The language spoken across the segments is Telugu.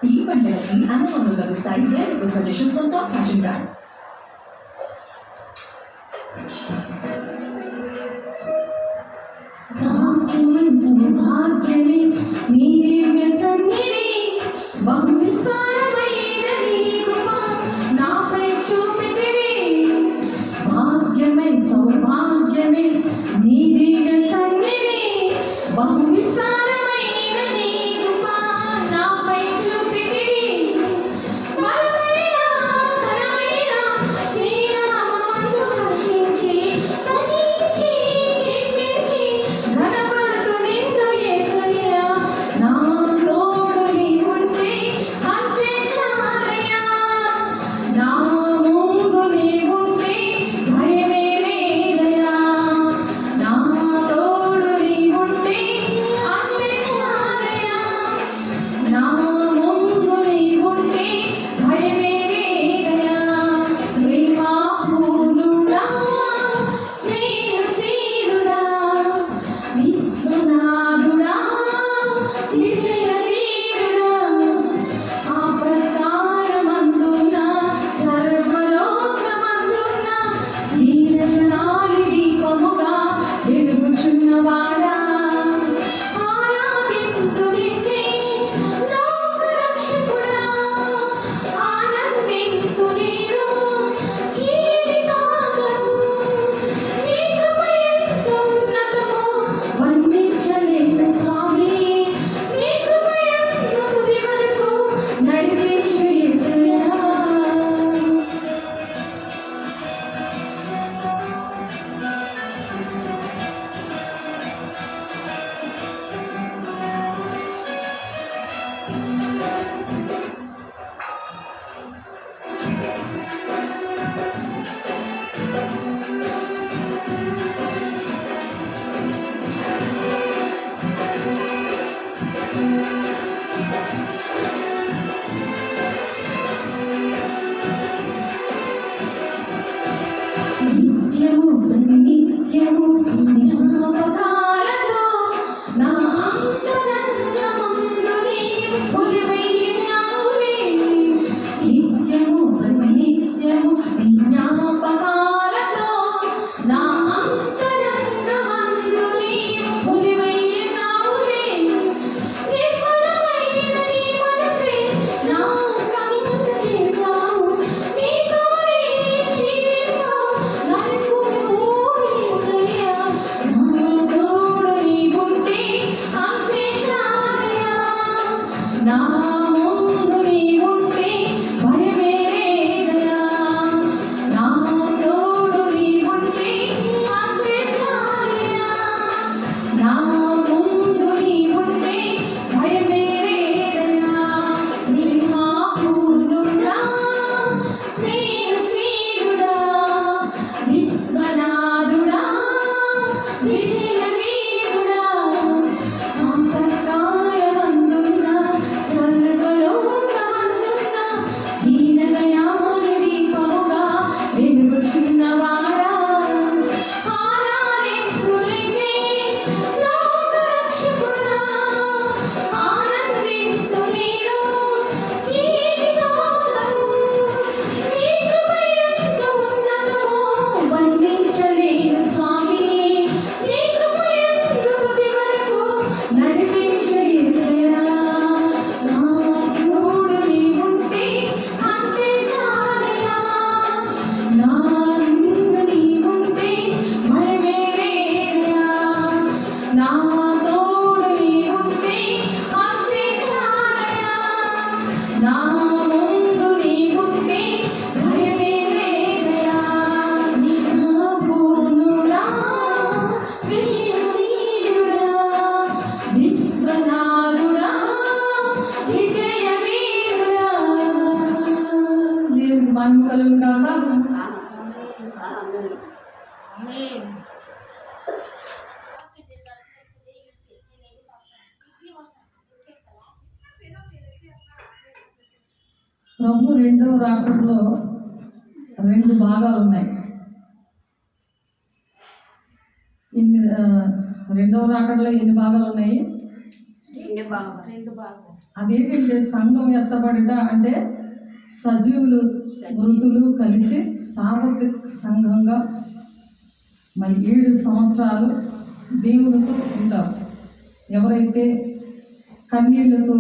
ఈ పండుగకి అనుభవంలో లభిస్తాయి వేరే suggestions on top fashion brands. భాగ్యమే నీ దివ్య సన్నిధి బహు విస్తారమైన నీ కృప నాపై చూపితివి. భాగ్యమే సౌభాగ్యమే నీ దివ్య సన్నిధి బహు విస్తారమైన నీ కృప నాపై చూపితివి. నీ నామమును హర్షించి స్తుతించి కీర్తించి నిత్యము ప్రతినిత్యము జ్ఞాపకాలతో నా అంతరంగమందు నీవు కొలువైనావులే. నిత్యము ప్రతినిత్యము జ్ఞాపకాలతో నా అంతరంగమందు నీవు కొలువైనావులే. నిర్మలమైన నీ మనసే నా కవిత చేశావు. నీతోనే జీవితం నలుగురు యేసయ్యా. నా తోడు నీవుంటే అంతే చాలయ్యా. నా ముందు నీవుంటే భయమే లేదయ్యా. నా తోడు నీవుంటే అంతే చాలయ్యా. నా ముందు నీవుంటే భయమే లేదయ్యా. నీ మా పూర్ణుడా, స్నేహశీలుడా, విశ్వనాథుడా, విజయవీరుడా, అంతఃకాలమందున్న సర్వలోకమందున్న దీనదయాళు దీపముగా వెలుగుచున్నవాడా, ఆరాధింతులే లోకరక్షకుడా, ఆనందింతులీను జీవితాంతము. నీ కృప ఎంత ఉన్నతమో వర్ణించలేను స్వామి. నీ కృప ఎంత తుది వరకు నడిపించు యేసయ్యా. నా తోడు నీవుంటే అంతే చాలయ్యా. నా ముందు నీవుంటే భయమే లేదయ్యా. నా తోడు నీవుంటే అంతే చాలయ్యా. నా ముందు నీవుంటే భయమే లేదయ్యా. నీ నా పూర్ణుడా, స్నేహశీలుడా, విశ్వనాథుడా, విజయవీరుడా. దేవునికి మహిమ కలుగును గాక. ప్రభు రెండవ రాకడలో రెండు భాగాలు ఉన్నాయి. రెండవ రాకడలో ఎన్ని భాగాలు ఉన్నాయి? అదేంటంటే సంఘం ఎత్తబడుట అంటే సజీవులు మృతులు కలిసి సార్వత్రిక సంఘంగా మరి 7 సంవత్సరాలు దేవునితో ఉంటారు. ఎవరైతే కన్నీళ్లతో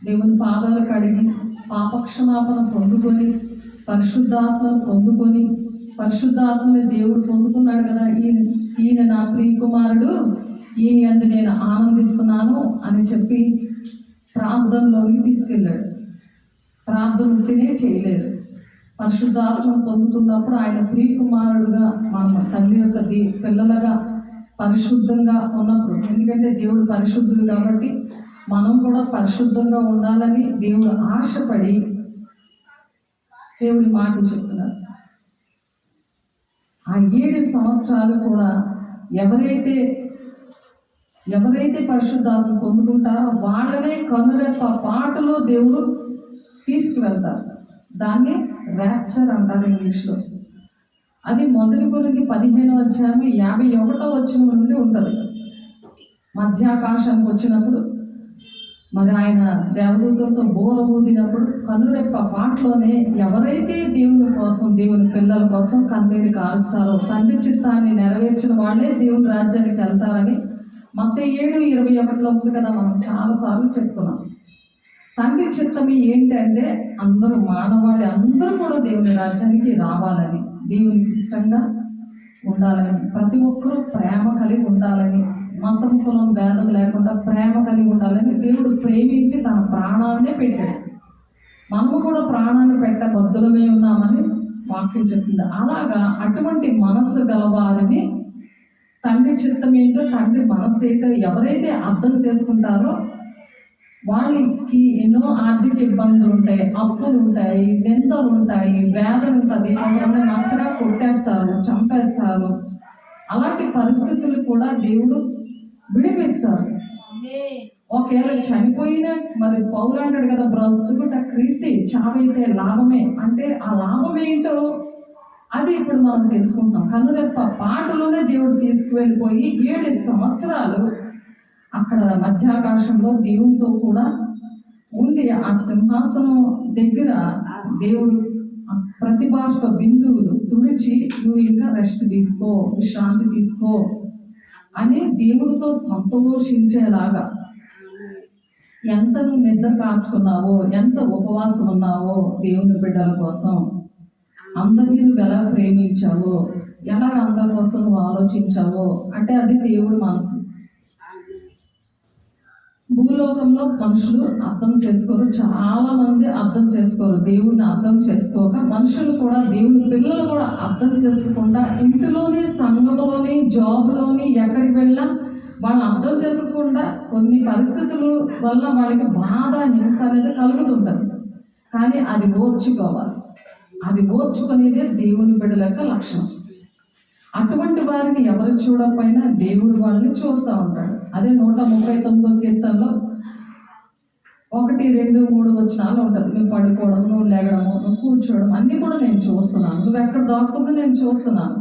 దేవుని పాదాలు కడిగి పాపక్షమాపణ పొందుకొని పరిశుద్ధాత్మను పొందుకొని పరిశుద్ధాత్మని దేవుడు పొందుకున్నాడు కదా. ఈయన నా ప్రియ కుమారుడు, ఈయన యందు నేను ఆనందిస్తున్నాను అని చెప్పి ప్రార్థనలోకి తీసుకెళ్ళాడు. ప్రార్థన ఉంటేనే చేయలేదు. పరిశుద్ధాత్మను పొందుతున్నప్పుడు ఆయన ప్రియ కుమారుడుగా మనం తల్లి యొక్క పిల్లలుగా పరిశుద్ధంగా ఉన్నప్పుడు, ఎందుకంటే దేవుడు పరిశుద్ధుడు కాబట్టి మనం కూడా పరిశుద్ధంగా ఉండాలని దేవుడు ఆశపడి దేవుడి మాటలు చెప్తున్నారు. ఆ 7 సంవత్సరాలు కూడా ఎవరైతే పరిశుద్ధాత్మ పొందుకుంటారో వాళ్ళనే కనురెప్ప పాటలో దేవుడు తీసుకువెళ్తారు. దాన్ని ర్యాప్చర్ అంటారు ఇంగ్లీష్లో. అది 1 కొరింథీ 15వ అధ్యాయం 51వ వచనం నుండి ఉంటుంది. మధ్యాకాశానికి వచ్చినప్పుడు మరి ఆయన దేవదూతలతో బోర ఊదినప్పుడు కనురెప్ప పాటలోనే ఎవరైతే దేవుని కోసం దేవుని పిల్లల కోసం కన్నీరు కారుస్తారో తండ్రి చిత్తాన్ని నెరవేర్చిన వాళ్ళే దేవుని రాజ్యానికి వెళ్తారని మత్తయి 7:21 ఉంది కదా. మనం చాలాసార్లు చెప్తున్నాం. తండ్రి చిత్తం ఏంటంటే అందరూ మానవాళి అందరూ కూడా దేవుని రాజ్యానికి రావాలని, దేవునికి ఇష్టంగా ఉండాలని, ప్రతి ఒక్కరూ ప్రేమ కలిగి ఉండాలని, మతం కులం భేదం లేకుండా ప్రేమ కలిగి ఉండాలని దేవుడు ప్రేమించి తన ప్రాణాన్నే పెట్టాడు. మనము కూడా ప్రాణాన్ని పెట్ట బద్దులమే ఉన్నామని వాక్యం చెప్తుంది. అలాగా అటువంటి మనస్సు గలవారిని తండ్రి చిత్తం ఏంటో తండ్రి మనస్సు ఏంటో ఎవరైతే అర్థం చేసుకుంటారో వాళ్ళకి ఎన్నో ఆర్థిక ఇబ్బందులు ఉంటాయి, అప్పులు ఉంటాయి, నిందలు ఉంటాయి, వేదన ఉంటుంది, కొంతమంది నచ్చగా కొట్టేస్తారు, చంపేస్తారు. అలాంటి పరిస్థితులు కూడా దేవుడు విడిపిస్తారు. ఒకవేళ చనిపోయినా మరి పౌలు అంటాడు కదా, బ్రతుకుట క్రీస్తే చావైతే లాభమే. అంటే ఆ లాభం ఏంటో అది ఇప్పుడు మనం తెలుసుకుంటాం. కనురెప్ప పాటలోనే దేవుడు తీసుకువెళ్ళిపోయి 7 సంవత్సరాలు అక్కడ మధ్యాకాశంలో దేవునితో కూడా ఉండి ఆ సింహాసనం దగ్గర దేవుడు ప్రతి బాష్ప బిందువులు తుడిచి నువ్వు ఇంకా రెస్ట్ తీసుకో, విశ్రాంతి తీసుకో అని దేవుడితో సంతోషించేలాగా ఎంత నువ్వు నిద్ర కాచుకున్నావో, ఎంత ఉపవాసం ఉన్నావో దేవుని బిడ్డల కోసం, అందరినీ నువ్వు ఎలా ప్రేమించావో, ఎలా అందరి కోసం నువ్వు ఆలోచించావో, అంటే అది దేవుడి మనసు. భూలోకంలో మనుషులు అర్థం చేసుకోరు, చాలా మంది అర్థం చేసుకోరు. దేవుడిని అర్థం చేసుకోక మనుషులు కూడా, దేవుని పిల్లలు కూడా అర్థం చేసుకోకుండా ఇంటిలోని, సంఘంలోని, జాబ్లోని, ఎక్కడికి వెళ్ళినా వాళ్ళు అర్థం చేసుకోకుండా కొన్ని పరిస్థితుల వల్ల వాళ్ళకి బాధ, హింస అనేది కలుగుతుంటుంది. కానీ అది ఓర్చుకోవాలి. అది ఓర్చుకునేదే దేవుని బిడ్డల యొక్క లక్షణం. అటువంటి వారిని ఎవరు చూడకపోయినా దేవుడు వాళ్ళని చూస్తూ ఉంటాడు. అదే 139 కీర్తనలో 1, 2, 3 వచనాలు ఉంటుంది. నువ్వు పడుకోవడం, నువ్వు లేగడము, నువ్వు కూర్చోవడం అన్నీ కూడా నేను చూస్తున్నాను. నువ్వు ఎక్కడ దాక్కుందో నేను చూస్తున్నాను.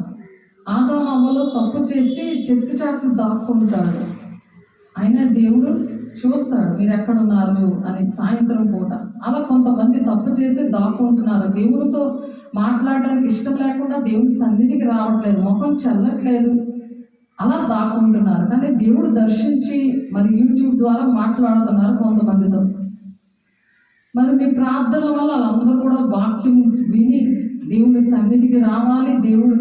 ఆదాము అవ్వలు తప్పు చేసి చెట్టు చాటును దాక్కుంటాడు, అయినా దేవుడు చూస్తాడు మీరు ఎక్కడున్నారు అని. సాయంత్రం పూట అలా కొంతమంది తప్పు చేసి దాక్కుంటున్నారు, దేవుడితో మాట్లాడడానికి ఇష్టం లేకుండా దేవుని సన్నిధికి రావట్లేదు, ముఖం చల్లట్లేదు, అలా దాక్కుంటున్నారు. కానీ దేవుడు దర్శించి మరి యూట్యూబ్ ద్వారా మాట్లాడుతున్నారు కొంతమందితో. మరి మీ ప్రార్థనల వల్ల వాళ్ళందరూ కూడా వాక్యం విని దేవుని సన్నిధికి రావాలి. దేవుడు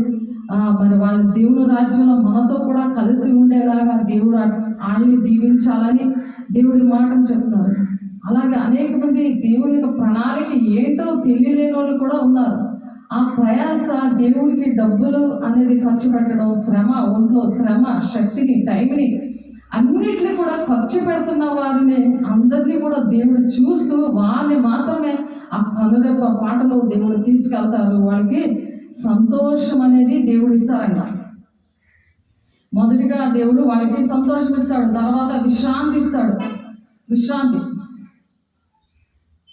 మరి వాళ్ళ దేవుని రాజ్యంలో మనతో కూడా కలిసి ఉండేలాగా దేవుడు వాళ్ళని దీవించాలని దేవుడి మాటలు చెప్తున్నారు. అలాగే అనేక మంది దేవుడి యొక్క ప్రణాళిక ఏంటో తెలియలేని వాళ్ళు కూడా ఉన్నారు. ఆ ప్రయాస దేవుడికి డబ్బులు అనేది ఖర్చు పెట్టడం, శ్రమ, ఒంట్లో శ్రమ, శక్తిని, టైంని అన్నిటిని కూడా ఖర్చు పెడుతున్న వారిని అందరినీ కూడా దేవుడు చూస్తూ వారిని మాత్రమే ఆ కనురెప్ప పాటలో దేవుడు తీసుకెళ్తారు. వాళ్ళకి సంతోషం అనేది దేవుడు ఇస్తారంట. మొదటిగా దేవుడు వాళ్ళకి సంతోషం ఇస్తాడు, తర్వాత విశ్రాంతి ఇస్తాడు. విశ్రాంతి,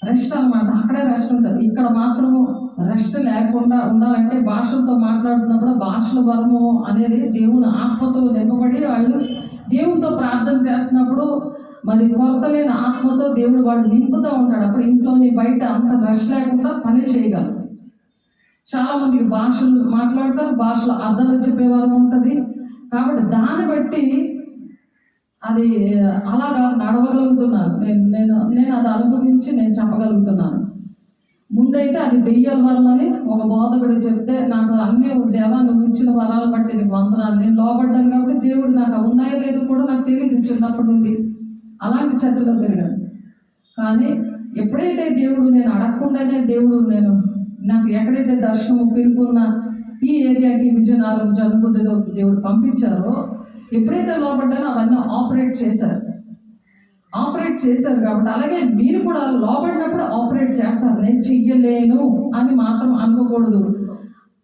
రెస్ట్ అనమాట. అక్కడే రెస్ట్ ఉంటుంది. ఇక్కడ మాత్రము రెస్ట్ లేకుండా ఉండాలంటే భాషలతో మాట్లాడుతున్నప్పుడు భాషల వరము అనేది దేవుని ఆత్మతో నింపబడి వాళ్ళు దేవునితో ప్రార్థన చేస్తున్నప్పుడు మరి కొరతలేని ఆత్మతో దేవుడు వాళ్ళు నింపుతూ ఉంటాడు. అప్పుడు ఇంట్లోని బయట అంత రెస్ట్ లేకుండా పని చేయగలరు. చాలా మందికి భాషలు మాట్లాడతారు, భాషలో అర్థాలు చెప్పే వరం ఉంటుంది. కాబట్టి దాన్ని బట్టి అది అలాగా నడవగలుగుతున్నాను. నేను అది అనుభవించి నేను చెప్పగలుగుతున్నాను. ముందైతే అది దెయ్యాల వరం అని ఒక బోధకుడు చెప్తే నాకు అన్నీ దేవా నువ్వు ఇచ్చిన వరాలు బట్టి నీకు వందనాలు, నేను లోబడ్డాను కాబట్టి దేవుడు నాకు ఉన్నాయో లేదో కూడా నాకు తెలియదు చిన్నప్పటి నుండి. అలాంటి చర్చలో పెరిగాను. కానీ ఎప్పుడైతే దేవుడు నేను అడగకుండానే దేవుడు నాకు ఎక్కడైతే దర్శనము పిలుపున్న ఈ ఏరియాకి విజయనగరం జరుగుండేదో దేవుడు పంపించారో, ఎప్పుడైతే లోబడ్డానో అవన్నీ ఆపరేట్ చేశారు కాబట్టి అలాగే మీరు కూడా లోబడినప్పుడు ఆపరేట్ చేస్తారు. నేను చెయ్యలేను అని మాత్రం అనుకోకూడదు.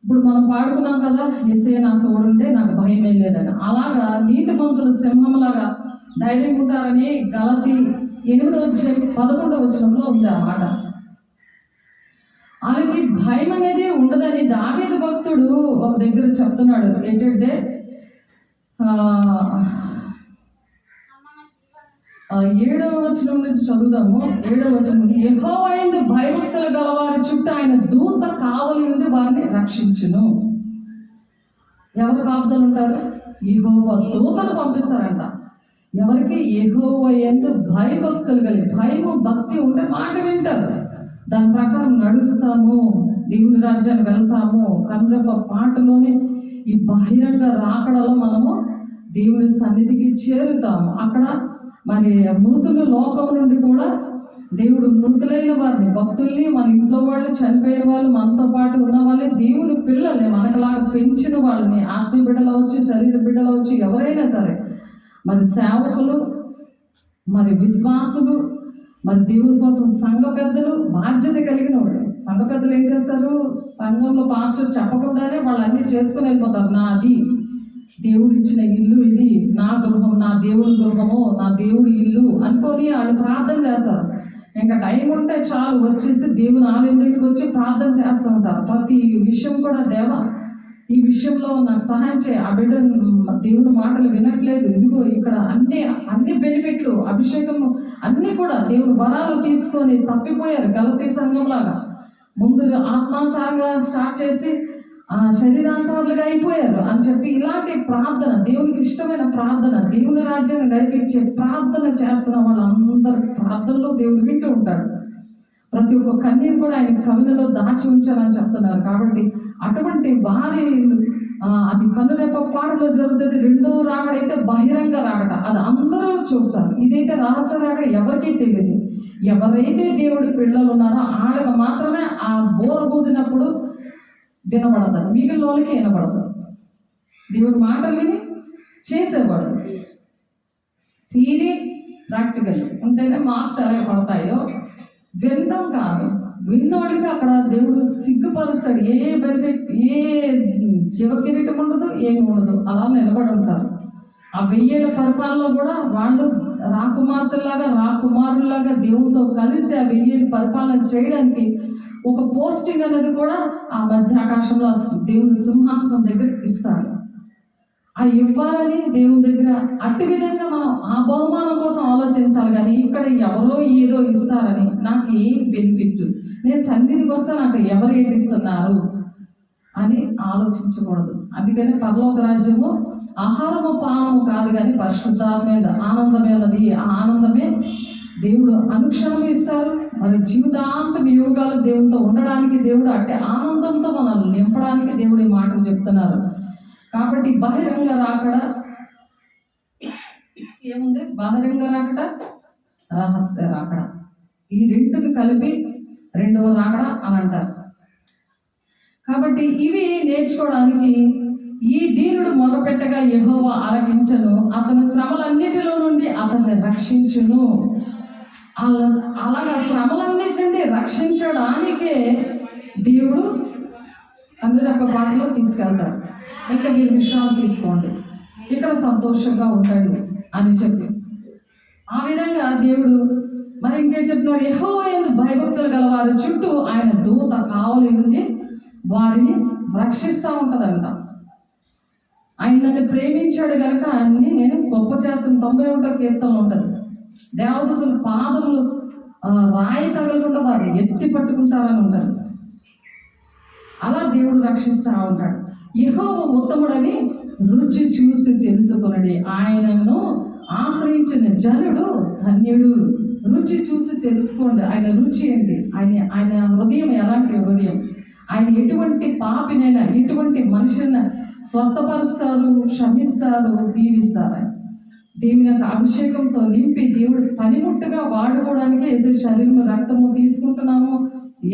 ఇప్పుడు మనం పాడుకున్నాం కదా, యేసే నా తోడుంటే నాకు భయమే లేదని. అలాగా నీతిమంతులు సింహంలాగా ధైర్యం ఉంటారని గలతీ 8:11 ఉంది అన్నమాట. వాళ్ళకి భయం అనేది ఉండదని దావీదు భక్తుడు ఒక దగ్గర చెప్తున్నాడు. ఏంటంటే 7వ వచనం నుంచి చదువుదాము. 7వ వచనం, యెహోవా యందు భయభక్తులు గలవారి చుట్టూ ఆయన దూత కావలి ఉండి వారిని రక్షించును. ఎవరు కాపుదలు ఉంటారు? యెహోవా దూతను పంపిస్తారంట. ఎవరికి? యెహోవా యందు భయభక్తులు కలిగి, భయము భక్తి ఉంటే మాట వింటారు, దాని ప్రకారం నడుస్తాము, దేవుని రాజ్యాన్ని వెళ్తాము. కనురెప్ప పాటలోనే ఈ బహిరంగ రాకడలో మనము దేవుని సన్నిధికి చేరుతాము. అక్కడ మరి మృతుల లోకం నుండి కూడా దేవుడు మృతులైన వారిని, భక్తుల్ని, మన ఇంట్లో వాళ్ళు, చనిపోయిన వాళ్ళు, మనతో పాటు ఉన్న వాళ్ళని, దేవుని పిల్లల్ని, మనకులాగా పెంచిన వాళ్ళని, ఆత్మ బిడ్డలు అవచ్చు, శరీర బిడ్డలు అవచ్చు, ఎవరైనా సరే, మరి సేవకులు, మరి విశ్వాసులు, మరి దేవుని కోసం సంఘ పెద్దలు, బాధ్యత కలిగిన వాళ్ళు. సంఘ పెద్దలు ఏం చేస్తారు? సంఘంలో పాస్టర్ చెప్పకుండానే వాళ్ళు అన్నీ చేసుకుని వెళ్ళిపోతారు. నాది దేవుడు ఇచ్చిన ఇల్లు, ఇది నా గృహం, నా దేవుడి గృహము, నా దేవుడి ఇల్లు అనుకొని వాళ్ళు ప్రార్థన చేస్తారు. ఇంకా టైం ఉంటే చాలు వచ్చేసి దేవుని ఆలయం దగ్గరికి వచ్చి ప్రార్థన చేస్తూ ఉంటారు. ప్రతి విషయం కూడా దేవా ఈ విషయంలో నాకు సహాయం చేయ, ఆ బిడ్డ దేవుని మాటలు వినట్లేదు, ఇదిగో ఇక్కడ అన్ని బెనిఫిట్లు అభిషేకము అన్నీ కూడా దేవుని వరాలు తీసుకొని తప్పిపోయారు. గలతీ సంఘంలాగా ముందు ఆత్మానుసారంగా స్టార్ట్ చేసి శరీరానుసారులుగా అయిపోయారు అని చెప్పి ఇలాంటి ప్రార్థన, దేవునికి ఇష్టమైన ప్రార్థన, దేవుని రాజ్యాన్ని నడిపించే ప్రార్థన చేస్తున్న వాళ్ళందరూ ప్రార్థనలో దేవుడు వింటూ ఉంటాడు. ప్రతి ఒక్క కన్నీరు కూడా ఆయన కవిలలో దాచి ఉంచాలని చెప్తున్నారు. కాబట్టి అటువంటి వారి అది కన్నురెప్ప పాటలో జరుగుతుంది. రెండో రాకడైతే బహిరంగ రాకడ, అది అందరూ చూస్తారు. ఇదైతే రహస్య రాకడ, ఎవరికీ తెలియదు. ఎవరైతే దేవుడి పిల్లలు ఉన్నారో వాళ్ళకి మాత్రమే ఆ బోర బూదినప్పుడు వినబడదు, మిగిలిన వాళ్ళకి వినబడదు. దేవుడి మాటలు విని చేసేవాడు థియరీ ప్రాక్టికల్ ఉంటేనే మార్క్స్ ఎలా పడతాయో, వినడం కాదు. విన్నోడికి అక్కడ దేవుడు సిగ్గుపరుస్తాడు. ఏ బెనిఫిట్, ఏ జీవకిరీటం ఉండదు, ఏమి ఉండదు, అలా నిలబడి ఉంటారు. ఆ 1000 ఏళ్ల పరిపాలనలో కూడా వాళ్ళు రాకుమారులాగా దేవునితో కలిసి ఆ 1000 ఏళ్ల పరిపాలన చేయడానికి ఒక పోస్టింగ్ అనేది కూడా ఆ మధ్య ఆకాశంలో దేవుని సింహాసనం దగ్గర ఇస్తాడు. ఆ ఇవ్వాలని దేవుని దగ్గర అట్టి విధంగా మనం ఆ బహుమానం కోసం ఆలోచించాలి. కానీ ఇక్కడ ఎవరో ఏదో ఇస్తారని నాకు ఏం బెనిఫిట్, నేను సన్నిధికి వస్తే నాకు ఎవరు ఏది ఇస్తున్నారు అని ఆలోచించకూడదు. అందుకని పరలోక రాజ్యము ఆహారము పానము కాదు, కానీ పరిశుద్ధాత్మ ఆనందమే ఉన్నది. ఆ ఆనందమే దేవుడు అనుక్షణం ఇస్తారు. మరి జీవితాంతం యోగాలు దేవునితో ఉండడానికి దేవుడు అట్టే ఆనందంతో మనల్ని నింపడానికి దేవుడు ఈ మాటలు చెప్తున్నారు. కాబట్టి బహిరంగ రాకడ ఏముంది, బహిరంగ రాకడ, రహస్య రాకడ, ఈ రెండుని కలిపి రెండవ రాకడ అని అంటారు. కాబట్టి ఇవి నేర్చుకోవడానికి ఈ దీనుడు మొరపెట్టగా యెహోవా ఆలకించెను, అతని శ్రమలన్నిటిలో నుండి అతన్ని రక్షించును. అలాగా శ్రమలన్నిటి నుండి రక్షించడానికే దేవుడు కన్నురెప్ప పాటలో తీసుకెళ్తారు. ఇక్కడ మీరు విశ్రాంతి తీసుకోండి, ఇక్కడ సంతోషంగా ఉండండి అని చెప్పి ఆ విధంగా దేవుడు మరి ఇంకేం చెప్తున్నారు, యెహోవా యందు భయభక్తులు గల వారి చుట్టూ ఆయన దూత కావలి ఉంది వారిని రక్షిస్తూ ఉంటుందంట. ఆయన నన్ను ప్రేమించాడు కనుక ఆయన్ని నేను గొప్ప చేస్తాను. 91వ కీర్తనలో ఉంటుంది, దేవదూతల పాదములు రాయి తగలకుండా వారిని ఎత్తి పట్టుకుంటారని ఉంటుంది. అలా దేవుడు రక్షిస్తూ ఉంటాడు. యెహోవా ఉత్తముడని రుచి చూసి తెలుసుకునడి, ఆయనను ఆశ్రయించిన జనుడు ధన్యుడు. రుచి చూసి తెలుసుకోండి ఆయన రుచి ఏంటి, ఆయన హృదయం ఎలాంటి హృదయం, ఆయన ఎటువంటి పాపినైనా ఎటువంటి మనిషినైనా స్వస్థపరుస్తారు, క్షమిస్తారు, దీవిస్తారు. దేవుని యొక్క అభిషేకంతో నింపి దేవుడు పనిముట్టుగా వాడుకోవడానికి వేసే శరీరం రక్తము తీసుకుంటున్నాము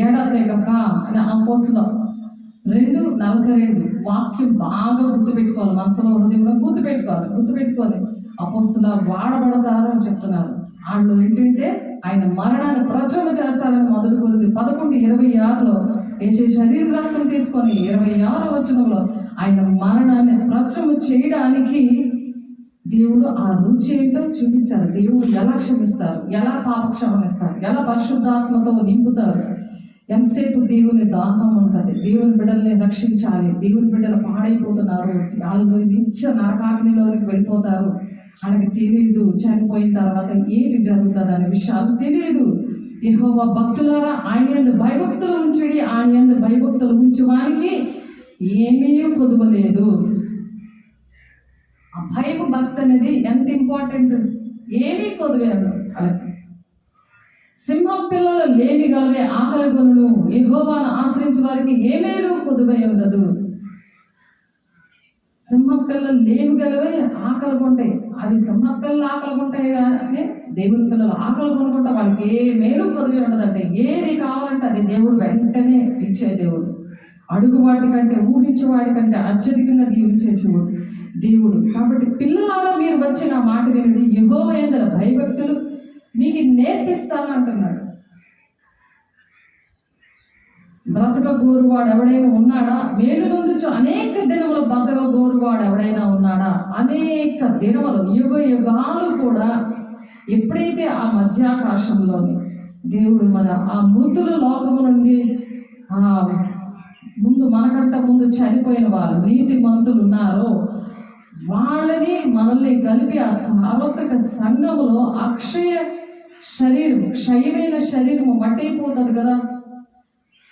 ఎడతెగక అని అపోస్తుల 2:42 వాక్యం బాగా గుర్తుపెట్టుకోవాలి, మనసులో హృదయంలో గుర్తుపెట్టుకోవాలి. అపోస్తుల వాడబడతారు అని చెప్తున్నారు. వాళ్ళు ఏంటంటే ఆయన మరణాన్ని ప్రచురణ చేస్తారని మొదలు కొరింది 11:26లో వేసే శరీరం రక్తం తీసుకొని 26వ వచనంలో ఆయన మరణాన్ని ప్రచురణ చేయడానికి దేవుడు ఆ రుచి ఏంటో చూపించారు. దేవుడు ఎలా క్షమిస్తారు, ఎలా పాపక్షమనిస్తారు, ఎలా పరిశుద్ధాత్మతో నింపుతారు. ఎంతసేపు దేవుని దాహం ఉంటుంది, దేవుని బిడ్డల్ని రక్షించాలి, దేవుని బిడ్డలు పాడైపోతున్నారు, వాళ్ళు నిత్య నరకాగ్నిలోనికి వెళ్ళిపోతారు, ఆయనకి తెలియదు చనిపోయిన తర్వాత ఏంటి జరుగుతుంది అనే విషయాలు తెలియదు. యెహోవా భక్తులారా ఆయన యందు భయభక్తులు ఉంచుడి, ఆయన యందు భయభక్తులు ఉంచువానికి ఏమీ కొదువలేదు. ఆ భయపు భక్తి అనేది ఎంత ఇంపార్టెంట్, ఏమీ కొదువేయదు. సింహం పిల్లలు లేమి గలవే ఆకలి గొనును, యెహోవాను ఆశ్రయించే వారికి ఏమేలు కొదువై ఉండదు. సింహం పిల్లలు లేమి గలవే ఆకలి కొంటాయి, అవి సింహం పిల్లలు ఆకలి కొంటాయి కానీ దేవుని పిల్లలు ఆకలి కొనుక్కుంటే వాళ్ళకి ఏ మేలు కొదువై ఉండదంటే, ఏది కావాలంటే అది దేవుడు వెంటనే ఇచ్చే దేవుడు, అడుగు వాటి కంటే ఊహించే వాటి కంటే అత్యధికంగా దీవించే దేవుడు. కాబట్టి పిల్లలారా మీరు వచ్చి నా మాట వినండి, యెహోవా యందు భయభక్తులు మీకు నేర్పిస్తాను అంటున్నాడు. బ్రతక గోరువాడు ఎవడైనా ఉన్నాడా, మేలు నొందుచు అనేక దినములు బ్రతక గోరువాడు ఎవడైనా ఉన్నాడా, అనేక దినములు యుగాలు కూడా ఎప్పుడైతే ఆ మధ్యాకాశంలోని దేవుడు మరి ఆ మృతుల లోకము నుండి ఆ ముందు మనకంట ముందు చనిపోయిన వాళ్ళు నీతి మంతులు ఉన్నారో వాళ్ళని మనల్ని కలిపి ఆ సార్వత్రిక సంఘములో అక్షయ శరీరం, క్షయమైన శరీరము మట్టయిపోతుంది కదా.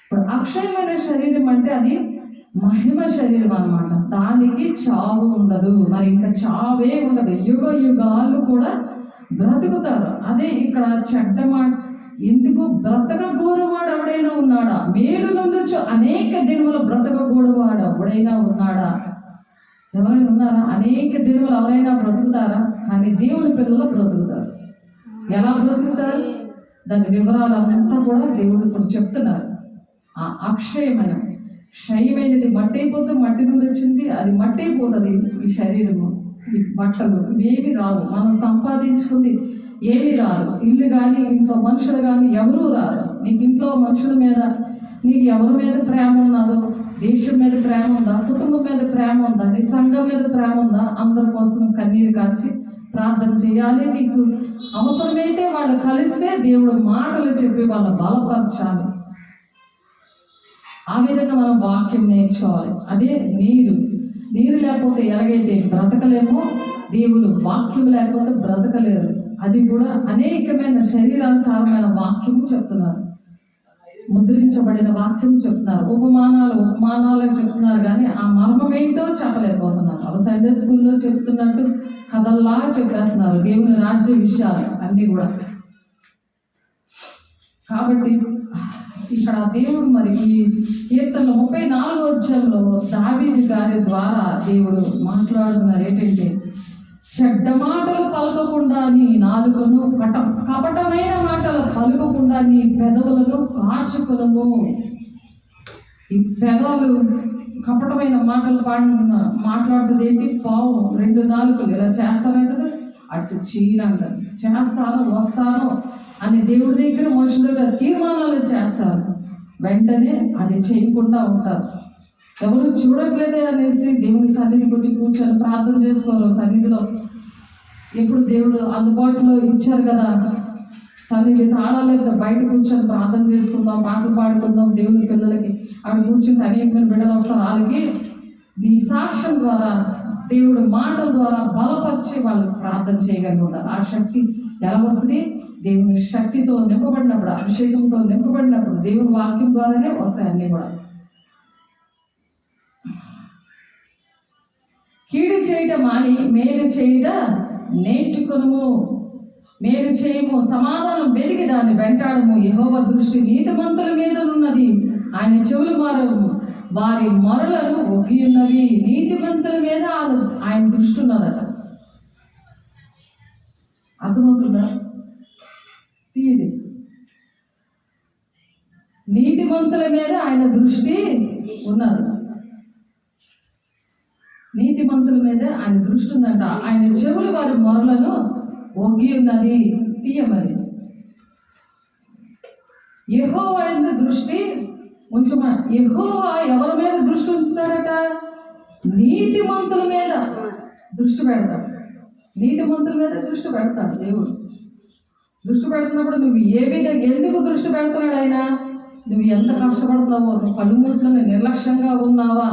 ఇప్పుడు అక్షయమైన శరీరం అంటే అది మహిమ శరీరం అన్నమాట. దానికి చావు ఉండదు, మరి ఇంకా చావే ఉండదు, యుగ యుగాలు కూడా బ్రతుకుతారు. అదే ఇక్కడ చెడ్డ మాట, ఎందుకు బ్రతకగోరువాడు ఎవడైనా ఉన్నాడా? మేలు నందుచు అనేక దినములు బ్రతకగోరువాడు ఎవడైనా ఉన్నాడా? ఎవరైనా ఉన్నారా? అనేక దినములు ఎవరైనా బ్రతుకుతారా? కానీ దేవుని పిల్లలు బ్రతుకుతారు. ఎలా బ్రతుకుతారు? దాని వివరాలంతా కూడా దేవుడు ఇప్పుడు చెప్తున్నారు. ఆ అక్షయమైన క్షయమైనది మట్టి అయిపోతే, మట్టి నుండి వచ్చింది అది మట్టి అయిపోతుంది. ఈ శరీరము, ఈ బట్టలు ఇవేమి రాదు, మనం సంపాదించుకుంది ఏమీ రాదు. ఇల్లు కానీ ఇంట్లో మనుషులు కానీ ఎవరూ రాదు. నీకు ఇంట్లో మనుషుల మీద నీకు ఎవరి మీద ప్రేమ ఉన్నదో, దేశం మీద ప్రేమ ఉందా, కుటుంబం మీద ప్రేమ ఉందా, నీ సంఘం మీద ప్రేమ ఉందా? అందరి కోసం కన్నీరు కాచి ప్రార్థన చేయాలి. నీకు అవసరమైతే వాళ్ళు కలిస్తే దేవుడు మాటలు చెప్పి వాళ్ళని బలపరచాలి. ఆ విధంగా మనం వాక్యం నేర్చుకోవాలి. అదే నీరు లేకపోతే ఎలాగైతే బ్రతకలేమో, దేవుడు వాక్యం లేకపోతే బ్రతకలేరు. అది కూడా అనేకమైన శరీరానుసారమైన వాక్యము చెప్తున్నారు, ముద్రించబడిన వాక్యం చెప్తున్నారు. ఉపమానాలు చెప్తున్నారు, కానీ ఆ మర్మం ఏంటో చెప్పలేకపోతున్నారు. అవి సండే స్కూల్లో చెప్తున్నట్టు కథల్లా చెప్పేస్తున్నారు, దేవుని రాజ్య విషయాలు అన్నీ కూడా. కాబట్టి ఇక్కడ దేవుడు మరి ఈ కీర్తన 34వ అధ్యాయంలో దావీదు గారి ద్వారా దేవుడు మాట్లాడుతున్నారు ఏంటంటే, చెడ్డ మాటలు పలకకుండా నీ నాలుకను, కపటమైన మాటలు పలుకకుండా నీ పెదవులను కాచుకునము. ఈ పెదవులు కపటమైన మాటలు మాట్లాడుతుంది ఏంటి? పావు 2 నాలుకలు ఇలా చేస్తానంటది, అటు చీనంటారు, చేస్తాను వస్తాను అని దేవుడి దగ్గర మనుషుల దగ్గర తీర్మానాలు చేస్తారు, వెంటనే అది చేయకుండా ఉంటారు. ఎవరు చూడట్లేదే అనేసి దేవుని సన్నిధికి వచ్చి కూర్చొని ప్రార్థన చేసుకోరు. సన్నిధిలో ఎప్పుడు దేవుడు అందుబాటులో ఇచ్చారు కదా, సన్నిధి తాళాలేదు, బయట కూర్చొని ప్రార్థన చేసుకుందాం, పాటలు పాడుకుందాం దేవుని పిల్లలకి. అక్కడ కూర్చుంటే అనేకమైన బిడ్డలు వస్తారు. వాళ్ళకి నీ సాక్ష్యం ద్వారా, దేవుడు మాటల ద్వారా బలపరిచి వాళ్ళు ప్రార్థన చేయగలుగుతారు. ఆ శక్తి ఎలా వస్తుంది? దేవుని శక్తితో నింపబడినప్పుడు, అభిషేకంతో నింపబడినప్పుడు, దేవుని వాక్యం ద్వారానే వస్తాయి అన్నీ కూడా. కీడు చేయటం మాని మేలు చేయట నేర్చుకును. మేలు చేయము, సమాధానం వెలిగి దాన్ని వెంటాడము. యెహోవా దృష్టి నీతిమంతుల మీద ఉన్నది, ఆయన చెవులు వారి మొరలను ఒగ్గి ఉన్నవి. నీతిమంతుల మీద ఆయన దృష్టి ఉన్నదట. అర్థమవుతుందా? తీయది. నీతిమంతుల మీద ఆయన దృష్టి ఉన్నది, నీతిమంతుల మీద ఆయన దృష్టి ఉందంట. ఆయన చెవులు వారి మొరలను ఒగ్గి ఉన్నది, తీయమని. యెహోవా యందు దృష్టి ఉంచమని. యెహోవా ఎవరి మీద దృష్టి ఉంచుతాడట? నీతిమంతుల మీద దృష్టి పెడతాడు. నీతిమంతుల మీద దృష్టి పెడతాడు దేవుడు. దృష్టి పెడుతున్నప్పుడు నువ్వు ఏ విధంగా, ఎందుకు దృష్టి పెడుతున్నాడు ఆయన? నువ్వు ఎంత కష్టపడుతున్నావో, నువ్వు కళ్ళు మూసుకొని నిర్లక్ష్యంగా ఉన్నావా,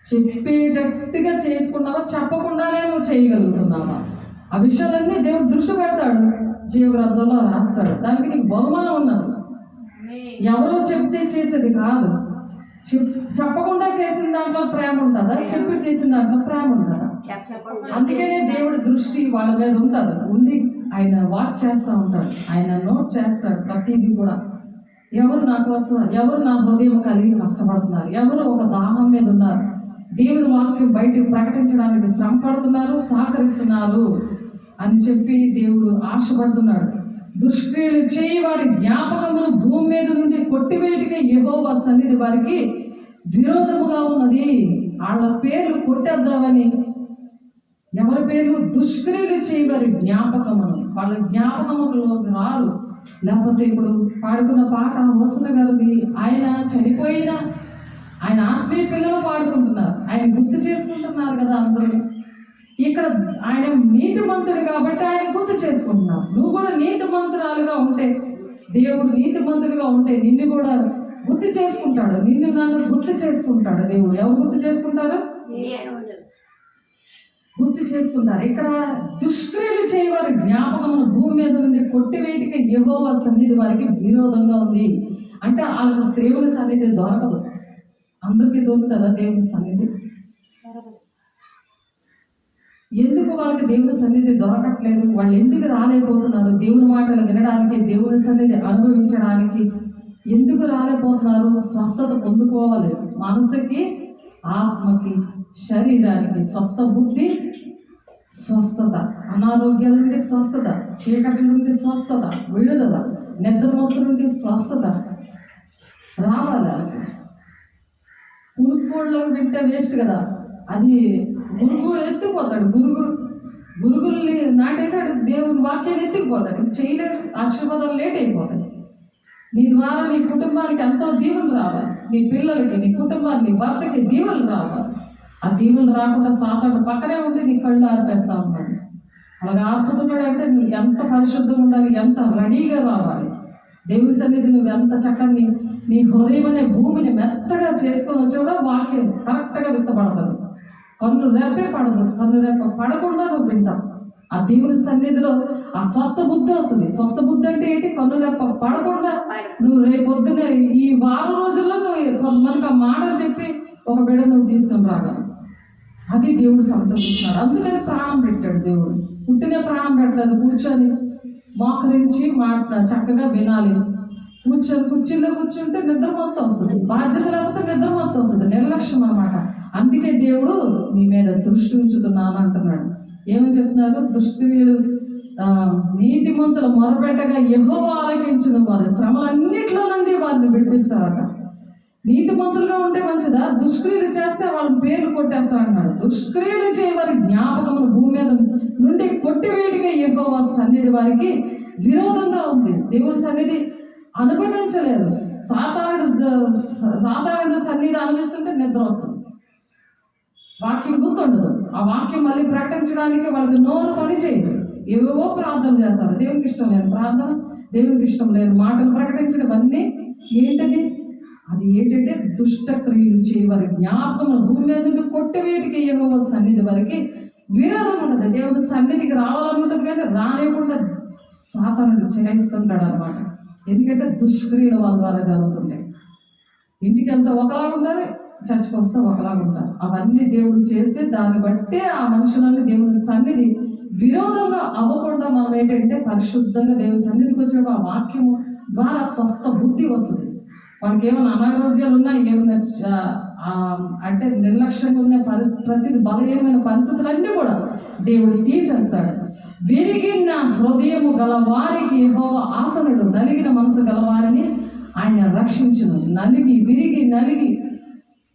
చెప్పేటట్టుగా చేసుకున్నావా, చెప్పకుండానే నువ్వు చేయగలుగుతున్నావా? ఆ విషయాలన్నీ దేవుడు దృష్టి పెడతాడు, జీవగ్రంథంలో రాస్తాడు. దానికి నీకు బహుమానం ఉన్నది. ఎవరో చెప్తే చేసేది కాదు. చెప్పకుండా చేసిన దాంట్లో ప్రేమ ఉంటుందా? చెప్పి చేసిన దాంట్లో ప్రేమ ఉంటుందా? అందుకనే దేవుడి దృష్టి వాళ్ళ మీద ఉంటుంది. ఉండి ఆయన వాచ్ చేస్తూ ఉంటాడు, ఆయన నోట్ చేస్తాడు ప్రతిదీ కూడా. ఎవరు నా కోసం, ఎవరు నా హృదయం కలిగి కష్టపడుతున్నారు, ఎవరు ఒక దాహం మీద ఉన్నారు, దేవుని వాక్యం బయటకు ప్రకటించడానికి శ్రమ పడుతున్నారు, సహకరిస్తున్నారు అని చెప్పి దేవుడు ఆశపడుతున్నాడు. దుష్క్రియలు చేయి వారి జ్ఞాపకమును భూమి మీద నుండి కొట్టివేటిగా యెహోవా సన్నిధి వారికి విరోధముగా ఉన్నది. వాళ్ళ పేర్లు కొట్టేద్దామని, ఎవరి పేర్లు? దుష్క్రియలు చేయి వారి జ్ఞాపకమును, వాళ్ళ జ్ఞాపకములో రారు. లేకపోతే ఇప్పుడు పాడుకున్న పాట వసన గారిది, ఆయన చనిపోయినా ఆయన ఆత్మీయ పిల్లలు పాడుకుంటున్నారు, ఆయన గుర్తు చేసుకుంటున్నారు కదా అందరూ. ఇక్కడ ఆయన నీతిమంతుడు కాబట్టి ఆయన గుర్తు చేసుకుంటున్నావు. నువ్వు కూడా నీతిమంతురాలుగా ఉంటే దేవుడు నీతిమంతుడిగా ఉంటే నిన్ను కూడా గుర్తు చేసుకుంటాడు. నిన్ను నన్ను గుర్తు చేసుకుంటాడు దేవుడు. ఎవరు గుర్తు చేసుకుంటారు? గుర్తు చేసుకుంటారు. ఇక్కడ దుష్క్రియలు చేయవారి జ్ఞాపకమును భూమి మీద నుండి కొట్టివేటికి యెహోవా సన్నిధి వారికి విరోధంగా ఉంది. అంటే వాళ్ళకి దేవుని సన్నిధి దొరకదు. అందరికీ దొరుకుతుందా దేవుని సన్నిధి? ఎందుకు వాళ్ళకి దేవుని సన్నిధి దొరకట్లేదు? వాళ్ళు ఎందుకు రాలేకపోతున్నారు? దేవుని మాటలు వినడానికి, దేవుని సన్నిధి అనుభవించడానికి ఎందుకు రాలేకపోతున్నారు? స్వస్థత పొందుకోవాలి. మనసుకి, ఆత్మకి, శరీరానికి స్వస్థ బుద్ధి, స్వస్థత, అనారోగ్యాల నుండి స్వస్థత, చీకటి నుండి స్వస్థత, విడుదల, నిద్రమత్తు నుండి స్వస్థత రావాలి. పురుక్కోళ్ళలో వింటే వేస్ట్ కదా. అది గురుగు ఎత్తుకుపోతాడు. గురుగుల్ని నాటేశాడు, దేవుని వాక్యాన్ని ఎత్తుకుపోతాడు. ఇంక చేయలేరు, ఆశీర్వాదాలు లేట్ అయిపోతాయి. నీ ద్వారా నీ కుటుంబానికి ఎంతో దీవెనలు రావాలి. నీ పిల్లలకి, నీ కుటుంబానికి, నీ భర్తకి దీవెనలు రావాలి. ఆ దీవెనలు రాకుండా సాతాను పక్కనే ఉండి నీ కళ్ళు ఆర్పేస్తా ఉన్నాడు. అలాగే ఆర్పుతున్నాడు అంటే నీ ఎంత పరిశుద్ధంగా ఉండాలి, ఎంత రెడీగా రావాలి. దేవుని సన్నిధి నువ్వు ఎంత చక్కని నీ హృదయం అనే భూమిని మెత్తగా చేసుకొని వచ్చాడో వాక్యం కరెక్ట్గా విత్తపడతాడు. కన్ను రెప్పే పడదు. కన్ను రెప్ప పడకుండా నువ్వు వింటావు. ఆ దేవుని సన్నిధిలో ఆ స్వస్థ బుద్ధి వస్తుంది. స్వస్థ బుద్ధి అంటే ఏంటి? కన్ను రెప్ప పడకుండా నువ్వు రేపొద్దున ఈ వారం రోజుల్లో నువ్వు కొంతమందికి ఆ మాట చెప్పి ఒక బిడ్డ నువ్వు తీసుకొని రాగలవు. అది దేవుడు సంతోషిస్తున్నాడు. అందుకని ప్రాణం పెట్టాడు దేవుడు. పుట్టిన ప్రాణం పెట్టాడు. కూర్చొని మోకరించి మాట చక్కగా వినాలి. కుర్చీలో కూర్చుంటే నిద్ర మొత్తం వస్తుంది. బాధ్యత లేకపోతే నిద్ర మొత్తం వస్తుంది. నిర్లక్ష్యం అన్నమాట. అందుకే దేవుడు నీ మీద దృష్టి ఉంచుతున్నాను అంటున్నాడు. ఏమని చెప్తున్నారు? దుష్క్రియలు నీతిమంతుల మొరపెట్టగా యెహోవా ఆలకించును, వారి శ్రమలన్నిట్లో నుండి వారిని విడిపిస్తారట. నీతిమంతులుగా ఉంటే మంచిదా? దుష్క్రియలు చేస్తే వాళ్ళని పేర్లు కొట్టేస్తారన్నాడు. దుష్క్రియలు చేయవారి జ్ఞాపకమును భూమి మీద నుండి కొట్టివేటిగా యెహోవా సన్నిధి వారికి విరోధంగా ఉంది. దేవుని సన్నిధి అనుభవించలేరు. సాధారణ సన్నిధి అనుభవిస్తుంటే నిద్ర వస్తుంది, వాక్యం గుర్తుండదు. ఆ వాక్యం మళ్ళీ ప్రకటించడానికి వాళ్ళకి నోరు పని చేయదు. ఏవేవో ప్రార్థన చేస్తారు. దేవునికి ఇష్టం లేని ప్రార్థన, దేవునికి ఇష్టం లేని మాటలు ప్రకటించడం అన్నీ ఏంటది? అది ఏంటంటే దుష్ట క్రియలు చేయవారి జ్ఞాపకం భూమి మీద నుండి కొట్టివేటికి యెహోవా సన్నిధి వరకు విరోధం ఉండదు. దేవుని సన్నిధికి రావాలనుకుంటుంది కానీ రాలేకుండా సాతానుడు చేయిస్తుంటాడు అనమాట. ఎందుకంటే దుష్క్రియలు వాళ్ళ ద్వారా జరుగుతుంటాయి. ఇంటికి వెళ్తే ఒకలాగా ఉంటారు, చర్చకు వస్తే ఒకలాగా ఉంటారు. అవన్నీ దేవుడు చేసి దాన్ని బట్టే ఆ మనుషులని దేవుని సన్నిధి విరోధంగా అవ్వకుండా మనం ఏంటంటే పరిశుద్ధంగా దేవుని సన్నిధికి వచ్చినప్పుడు ఆ వాక్యము ద్వారా స్వస్థ బుద్ధి వస్తుంది. వాళ్ళకి ఏమైనా అనారోగ్యాలు ఉన్నా, ఏమైనా అంటే నిర్లక్ష్యంగా ఉన్న ప్రతి బలహీనమైన పరిస్థితులన్నీ కూడా దేవుడు తీసేస్తాడు. విరిగిన హృదయము గలవారికి యెహోవా ఆసనుడు, నలిగిన మనసు గలవారిని ఆయన రక్షించును. విరిగి నలిగి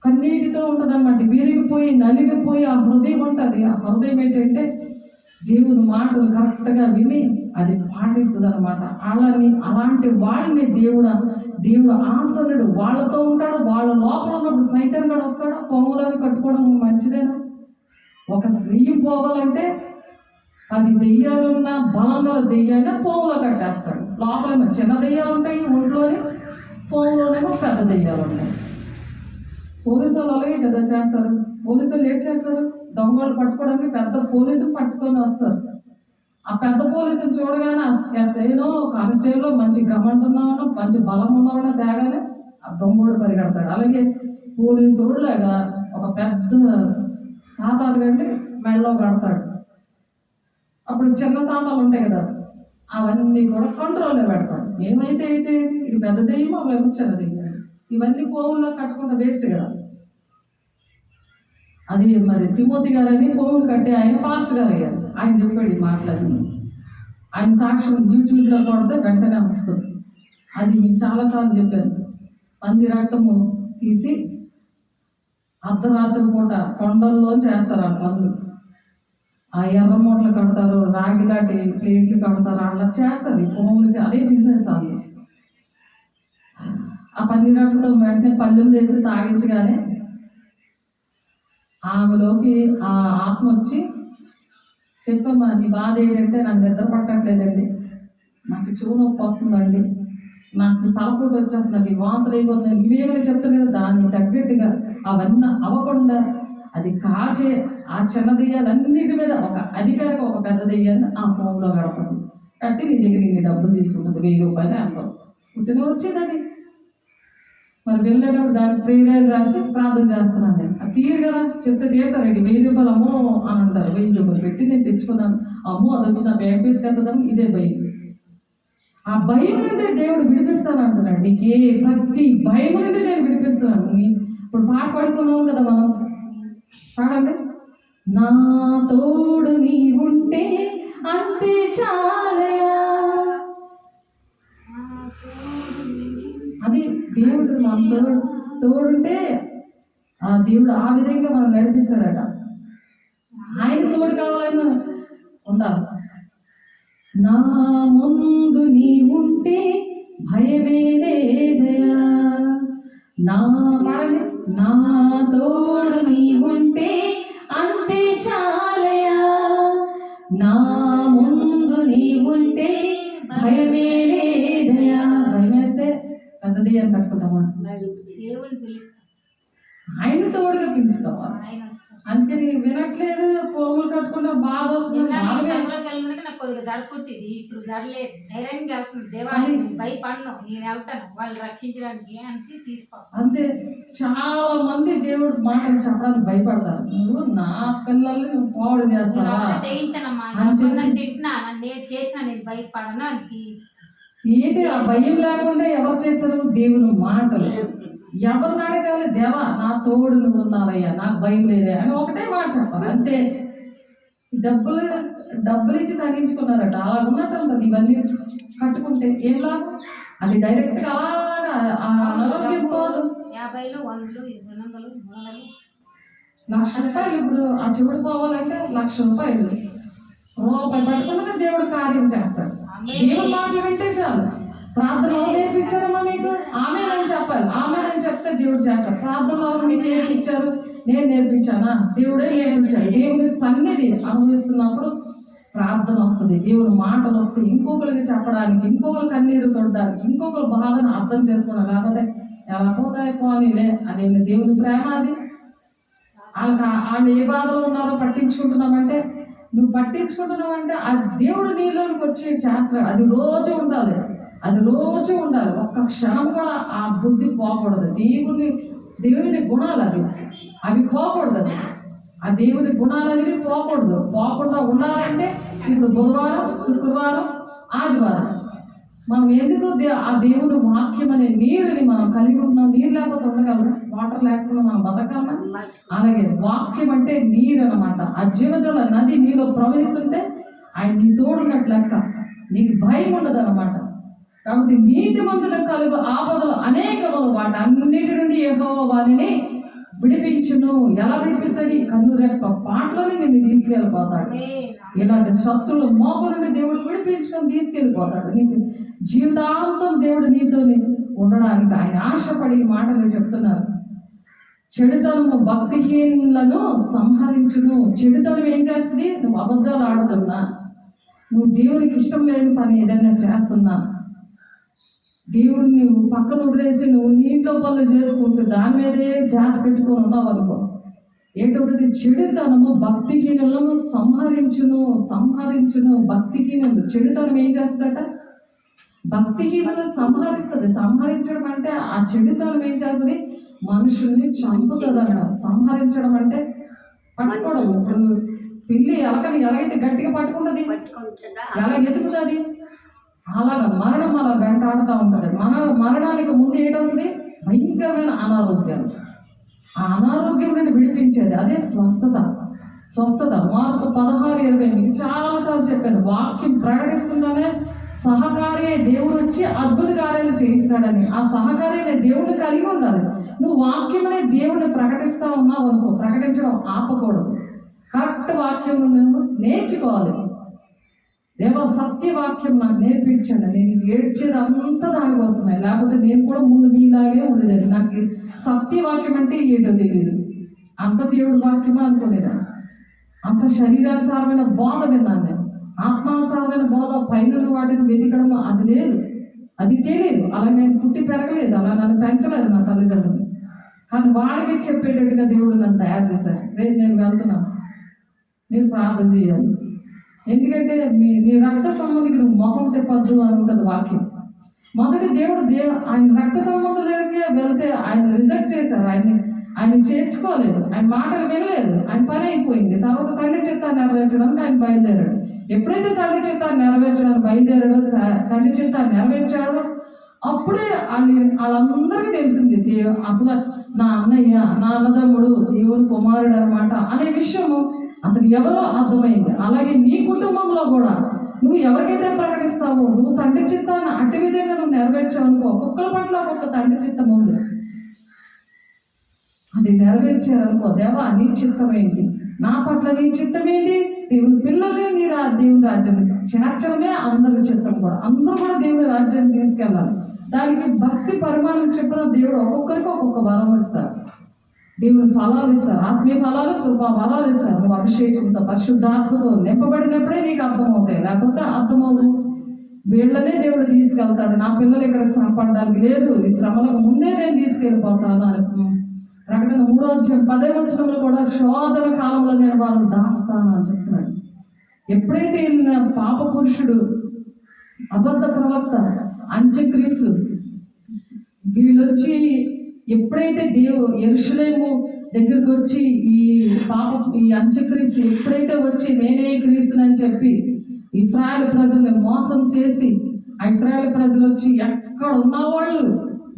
కన్నీటితో ఉంటుంది అన్నమాట. విరిగిపోయి నలిగిపోయి ఆ హృదయం ఉంటుంది. ఆ హృదయం ఏంటంటే దేవుని మాటలు కరెక్ట్గా విని అది పాటిస్తుంది అనమాట. అలాంటి వాళ్ళని దేవుడు ఆసనుడు వాళ్ళతో ఉంటాడు. వాళ్ళ లోపల ఉన్నప్పుడు సైతాన్ కూడా వస్తాడు. పొంగులని కట్టుకోవడం మంచిదేనా? ఒక స్త్రీ పోవాలంటే 10 దెయ్యాలున్నా బలంగా దెయ్యాన్ని పోగులో కట్టేస్తాడు. లోపలేమో చిన్న దెయ్యాలు ఉంటాయి ఒంట్లోనే, పోగులోనేమో పెద్ద దెయ్యాలు ఉంటాయి. పోలీసు వాళ్ళు అలాగే కదా చేస్తారు. పోలీసు వాళ్ళు ఏం చేస్తారు? దొంగలు పట్టుకోవడానికి పెద్ద పోలీసులు పట్టుకొని వస్తారు. ఆ పెద్ద పోలీసులు చూడగానే ఎస్ఐనో కానిస్టేబుల్ మంచి గమంటున్నామనో మంచి బలం ఉన్నామనో తేగానే ఆ దొంగోడు పరిగెడతాడు. అలాగే పోలీసు లాగా ఒక పెద్ద సాతాను కంటే మెడలో కడతాడు. అప్పుడు చిన్న సాతాలు ఉంటాయి కదా, అవన్నీ కూడా కంట్రోల్లో పెడతాడు. ఏమైతే అయితే ఇది పెద్ద దెయ్యమో అవి చిన్న దెయ్యం, ఇవన్నీ పోవుల్లో కట్టుకుంటే వేస్ట్ కదా. అది మరి తిమోతి గారని పోవులు కట్టి ఆయన పాస్టర్ గారు అయ్యారు. ఆయన చెప్పాడు ఈ మాటలన్నీ. ఆయన సాక్ష్యం యూట్యూబ్లో కొడితే వెంటనే వస్తుంది. అది మీకు చాలాసార్లు చెప్పాను. పంది రక్తము తీసి అర్ధరాత్రి పూట కొండల్లో చేస్తారు ఆ పనులు. ఆ ఎర్ర మూటలు కడతారు, రాగిలాంటి ప్లేట్లు కడతారు, అట్లా చేస్తారు. ఈ పోవులకి అదే బిజినెస్ వాళ్ళు. ఆ పంది రక్తం వెంటనే పళ్ళు వేసి తాగించగానే ఆమెలోకి ఆ ఆత్మ వచ్చి, చెప్పమ్మా నీ బాధ ఏంటంటే నాకు నిద్ర పట్టట్లేదండి, నాకు చెవు నొప్పి వస్తుందండి, నాకు తలపోటు వచ్చేస్తున్నది, వాంతులు అయిపోతున్నాయి, ఇవేమైనా చెప్తాను కదా, దాన్ని తగ్గట్టుగా అవన్నీ అవ్వకుండా అది కాచే ఆ చిన్న దెయ్యాలన్నిటి మీద ఒక అధికారిగా ఒక పెద్ద దెయ్యాన్ని ఆ ఫోన్లో కడతాను. కట్టి నీ దగ్గర ఇన్ని డబ్బులు తీసుకుంటుంది, 1000 రూపాయలు ఎంతో పుట్టిన వచ్చేది అది. మరి వెళ్ళేటప్పుడు దానికి ప్రేరాలు రాసి ప్రార్థన చేస్తున్నాను నేను. అది తీరు కదా, చెప్తే తీస్తారండి, 1000 రూపాయలు అమ్మో అని అంటారు. 1000 రూపాయలు పెట్టి నేను తెచ్చుకున్నాను, అమ్మో అది వచ్చి నా బ్యాంక్ ఫీజు కట్టదాం, ఇదే భయం. ఆ భయం నుండి దేవుడు విడిపిస్తాను అంటున్నాడు. నీకే ప్రతి భయం నుండి నేను విడిపిస్తున్నాను. ఇప్పుడు పాట పాడుకున్నావు కదా మనం, పాడండి. నా తోడు నీ ఉంటే అంతే చాలయా. అది దేవుడు మన తోడుంటే ఆ దేవుడు ఆ విధంగా మనం నడిపిస్తాడట. ఆయన తోడు కావాలని ఉండాలి. నా ముందు నీ ఉంటే భయమే లేదయా. నా పాడండి. నా తోడు నీ ఉంటే అంతే చాలయా. నా ముందు నీ ఉంటే భయమే లేదయా. భయం వేస్తే పెద్దది అని కట్టుకుంటామా? దేవుని పిలుస్తాం, ఆయన తోడుగా పిలుచుకోవాలి. అంతే వినట్లేదు, పోగులు కట్టుకున్న బాధ వస్తుంది. నాకు కొద్దిగా దడుకుంటుంది, ఇప్పుడు గడలేదు, ధైర్యంగా వెళ్తుంది. దేవాన్ని భయపడను, నేను వెళ్తాను వాళ్ళు రక్షించడానికి అనేసి తీసుకోవాలి. అంతే. చాలా మంది దేవుడు మాటలు చెప్పడానికి భయపడతారు. నువ్వు నా పిల్లల్ని నువ్వు పాడు చేస్తావా తెగించానమ్మా, తిట్టినా నన్ను చేసినా నేను భయపడను అని. ఏంటి ఆ భయం లేకుండా ఎవరు చేశారు? దేవుని మాటలు. ఎవరిని అడగాలి? దేవా నా తోడు నువ్వు ఉన్నావయ్యా, నాకు భయం లేదే అని ఒకటే మాట చెప్పాలి. అంతే. డబ్బులు ఇచ్చి తగ్గించుకున్నారట, అలా ఉన్నట్టు ఉంటుంది. ఇవన్నీ కట్టుకుంటే ఏం లాభం? అది డైరెక్ట్గా అలాగా అనారోగ్యం పోదు. 50, 100, 200, 300, ₹1,00,000 ఇప్పుడు ఆ చెవుడు పోవాలంటే ₹1,00,000. రూపాయి పట్టుకున్నాక దేవుడు కార్యం చేస్తాడు. దేవుడు మాటలు వింటే చాలు. ప్రార్థన ఎవరు నేర్పించారమ్మా మీకు? ఆమేనని చెప్పాలి. ఆమేనని చెప్తే దేవుడు చేస్తాడు. ప్రార్థనలో ఎవరు మీకు నేర్పించారు? నేను నేర్పించానా? దేవుడే నేర్పించాడు. దేవుని సన్నిధి అనుభవిస్తున్నప్పుడు ప్రార్థన వస్తుంది, దేవుని మాటలు వస్తాయి. ఇంకొకరికి చెప్పడానికి, ఇంకొకరు కన్నీరు తొడడానికి, ఇంకొకరు బాధను అర్థం చేసుకోవడం. లేకపోతే ఎలా పోతాయి పోనీలే, అదేమి దేవుని ప్రేమ అది. వాళ్ళు ఏ బాధలో ఉన్నారో పట్టించుకుంటున్నామంటే, నువ్వు పట్టించుకుంటున్నావంటే ఆ దేవుడు నీలోనికి వచ్చి చేస్తాడు. అది రోజు ఉండాలి, అది రోజు ఉండాలి. ఒక్క క్షణం కూడా ఆ బుద్ధి పోకూడదు. దేవుని గుణాలు అవి పోకూడదు. ఆ దేవుని గుణాలు అనేవి పోకూడదు. పోకుండా ఉండాలంటే ఇప్పుడు బుధవారం, శుక్రవారం, ఆదివారం మనం ఎందుకు ఆ దేవుని వాక్యం అనే నీరుని మనం కలిగి ఉన్నాం. నీరు లేకపోతే ఉండగలరు, వాటర్ లేకుండా మనం బతకాలన్నా. అలాగే వాక్యం అంటే నీరు అనమాట. ఆ జీవజల నది నీలో ప్రవహిస్తుంటే ఆయన నీ తోడున్నట్టు లెక్క. నీకు భయం ఉండదు అనమాట. కాబట్టి నీతిమంతులకు కలుగు ఆపదలు అనేకములు, వాటి అన్నిటి నుండి యెహోవా వారిని విడిపించును. ఎలా విడిపిస్తాడు? ఈ కన్నురెప్ప పాటలోనే నిన్ను తీసుకెళ్ళిపోతాడు. ఇలాంటి శత్రులు మోప నుండి దేవుడు విడిపించుకొని తీసుకెళ్ళిపోతాడు. నీకు జీవితాంతం దేవుడు నీతో ఉండడానికి ఆయన ఆశపడి మాటలు చెప్తున్నారు. చెడుతనము భక్తిహీనులను సంహరించును. చెడుతనం ఏం చేస్తుంది? నువ్వు అబద్ధాలు ఆడుతున్నా, నువ్వు దేవునికి ఇష్టం లేని పని ఏదైనా చేస్తున్నా, దేవుడిని నువ్వు పక్కన వదిలేసి నువ్వు నీటిలో పనులు చేసుకుంటూ దాని మీదే ధ్యాస పెట్టుకొని ఉన్నావు అనుకో, ఏంటవుతుంది? చెడుతనము భక్తిహీనులను సంహరించును. భక్తిహీనులు చెడుతనం ఏం చేస్తుందట? భక్తిహీనులను సంహరిస్తుంది. సంహరించడం అంటే ఆ చెడుతనం ఏం చేస్తుంది? మనుషుల్ని చంపుతుంది అన్న. సంహరించడం అంటే పట్టుకోవడం. ఇప్పుడు పిల్లి ఎలకని ఎలాగైతే గట్టిగా పట్టుకుంటుంది, ఎలా ఎదుగుతుంది, అలాగా మరణం అలా వెంటాడుతూ ఉంటుంది. మరణానికి ముందు ఏంటొస్తుంది? భయంకరమైన అనారోగ్యాలు. ఆ అనారోగ్యం నుండి విడిపించేది అదే స్వస్థత. మార్కు 16:20 మీకు చాలాసార్లు చెప్పాను. వాక్యం ప్రకటిస్తుందనే సహకార్య దేవుడు వచ్చి అద్భుత కార్యాలు చేయిస్తాడని. ఆ సహకార్య దేవుడిని కలిగి ఉండాలి. నువ్వు వాక్యం అనే దేవుడిని ప్రకటిస్తా ఉన్నావు అనుకో, ప్రకటించడం ఆపకూడదు. కరెక్ట్ వాక్యం నువ్వు నేర్చుకోవాలి. దేవా సత్యవాక్యం నాకు నేర్పించండి. నేను ఏడ్చేది అంతా దానికోసమే, లేకపోతే నేను కూడా ముందు మీలాగే ఉండేది. నాకు సత్యవాక్యం అంటే ఏంటో తెలియదు. అంత దేవుడు వాక్యమా అనుకునేదా? అంత శరీరానుసారమైన బోధ విన్నాను నేను. ఆత్మానుసారమైన బోధ పైన వాటిని వెతకడం అది లేదు. అది తెలియదు. అలా నేను పుట్టి పెరగలేదు, అలా నన్ను పెంచలేదు నా తల్లిదండ్రులు. కానీ వాడికి చెప్పేటట్టుగా దేవుడు నన్ను తయారు చేశారు. రేపు నేను వెళ్తున్నాను, మీరు ప్రార్థన చేయాలి. ఎందుకంటే నీ రక్త సంబంధికి నువ్వు మొహం తెప్పద్దు అని ఉంటుంది వాక్యం. మొదటి దేవుడు ఆయన రక్త సంబంధం దగ్గరికి వెళ్తే ఆయన రిజెక్ట్ చేశారు, ఆయన చేర్చుకోలేదు, ఆయన మాటలు వినలేదు, ఆయన పని అయిపోయింది. తర్వాత తల్లి చిత్తాన్ని నెరవేర్చడానికి ఆయన బయలుదేరాడు. ఎప్పుడైతే తల్లి చిత్తాన్ని నెరవేర్చడానికి బయలుదేరాడో, తల్లి చిత్తాన్ని నెరవేర్చాడో, అప్పుడే వాళ్ళందరికీ తెలిసింది అసలు నా అన్నయ్య, నా అన్నదమ్ముడు దేవుని కుమారుడు అనమాట అనే విషయము అతను ఎవరో అర్థమైంది. అలాగే నీ కుటుంబంలో కూడా నువ్వు ఎవరికైతే ప్రకటిస్తావో, నువ్వు తండ్రి చిత్తాన్ని అట్టి విధంగా నువ్వు నెరవేర్చావనుకో, ఒక్కొక్కరి పట్ల ఒక్కొక్క తండ్రి చిత్తం ఉంది. అది నెరవేర్చారనుకో, దేవా నీ చిత్తం ఏంటి, నా పట్ల నీ చిత్తం ఏంటి, దేవుని పిల్లలే దేవుని రాజ్యాన్ని చేర్చడమే అందరి చిత్తం కూడా. అందరూ కూడా దేవుని రాజ్యాన్ని తీసుకెళ్ళాలి. దానికి భక్తి పరిమాణం చెప్పిన దేవుడు ఒక్కొక్కరికి ఒక్కొక్క బలం ఇస్తారు, దేవుని ఫలాలు ఇస్తారు, ఆత్మీయ ఫలాలు, కృపా ఫలాలు ఇస్తారు. నువ్వు అభిషేకంతో పరిశుద్ధాత్మతో నింపబడినప్పుడే నీకు అర్థమవుతాయి, లేకపోతే అర్థమవుతుంది. వీళ్ళనే దేవుడు తీసుకెళ్తాడు. నా పిల్లలు ఇక్కడ శ్రమ పడడానికి లేదు, ఈ శ్రమలకు ముందే నేను తీసుకెళ్ళిపోతాను అని ప్రకటన 3:10 కూడా శోధన కాలంలో నేను వాళ్ళు దాస్తాను అని చెప్తున్నాడు. ఎప్పుడైతే పాప పురుషుడు, అబద్ధ ప్రవక్త, అంత్యక్రీస్తు వీళ్ళొచ్చి ఎప్పుడైతే యెరూషలేము దగ్గరికి వచ్చి ఈ అంత్యక్రీస్తు ఎప్పుడైతే వచ్చి నేనే క్రీస్తునని చెప్పి ఇశ్రాయేలు ప్రజల్ని మోసం చేసి, ఆ ఇశ్రాయేలు ప్రజలు వచ్చి ఎక్కడ ఉన్నవాళ్ళు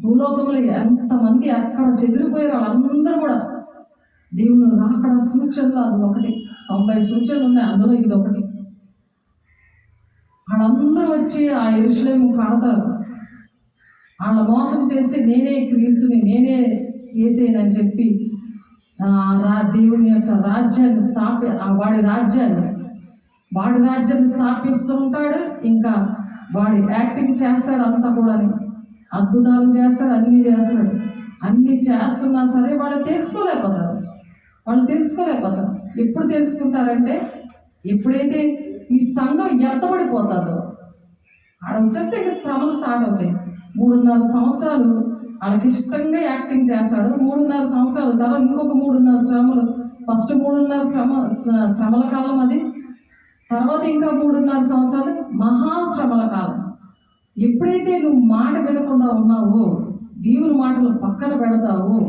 భూలోకంలో ఎంతమంది అక్కడ చెదిరిపోయారు, వాళ్ళందరూ కూడా దేవుని రాకడ సూచనలు అది ఒకటి. 90 సూచనలు ఉన్నాయి, అందులో ఇది ఒకటి. వాళ్ళందరూ వచ్చి ఆ యెరూషలేము కడతారు. వాళ్ళ మోసం చేసి నేనే క్రీస్తుని, నేనే యేసేనని చెప్పి దేవుని యొక్క రాజ్యాన్ని వాడి రాజ్యాన్ని స్థాపిస్తూ ఉంటాడు. ఇంకా వాడి యాక్టింగ్ చేస్తాడు, అంతా కూడా అద్భుతాలు చేస్తాడు, అన్నీ చేస్తాడు. అన్నీ చేస్తున్నా సరే వాళ్ళు తెలుసుకోలేకపోతారు. ఎప్పుడు తెలుసుకుంటారంటే ఎప్పుడైతే ఈ సంఘం ఎత్తబడిపోతుందో, ఆడ వచ్చేస్తే ఇక శ్రమలు స్టార్ట్ అవుతాయి. 3.5 సంవత్సరాలు వాళ్ళకి ఇష్టంగా యాక్టింగ్ చేస్తాడు. 3.5 సంవత్సరాల తర్వాత ఇంకొక 3.5 శ్రమలు. ఫస్ట్ 3.5 శ్రమల కాలం అది, తర్వాత ఇంకా 3.5 సంవత్సరాలు మహాశ్రమల కాలం. ఎప్పుడైతే నువ్వు మాట వినకుండా ఉన్నావో, దేవుని మాటలు పక్కన పెడతావో,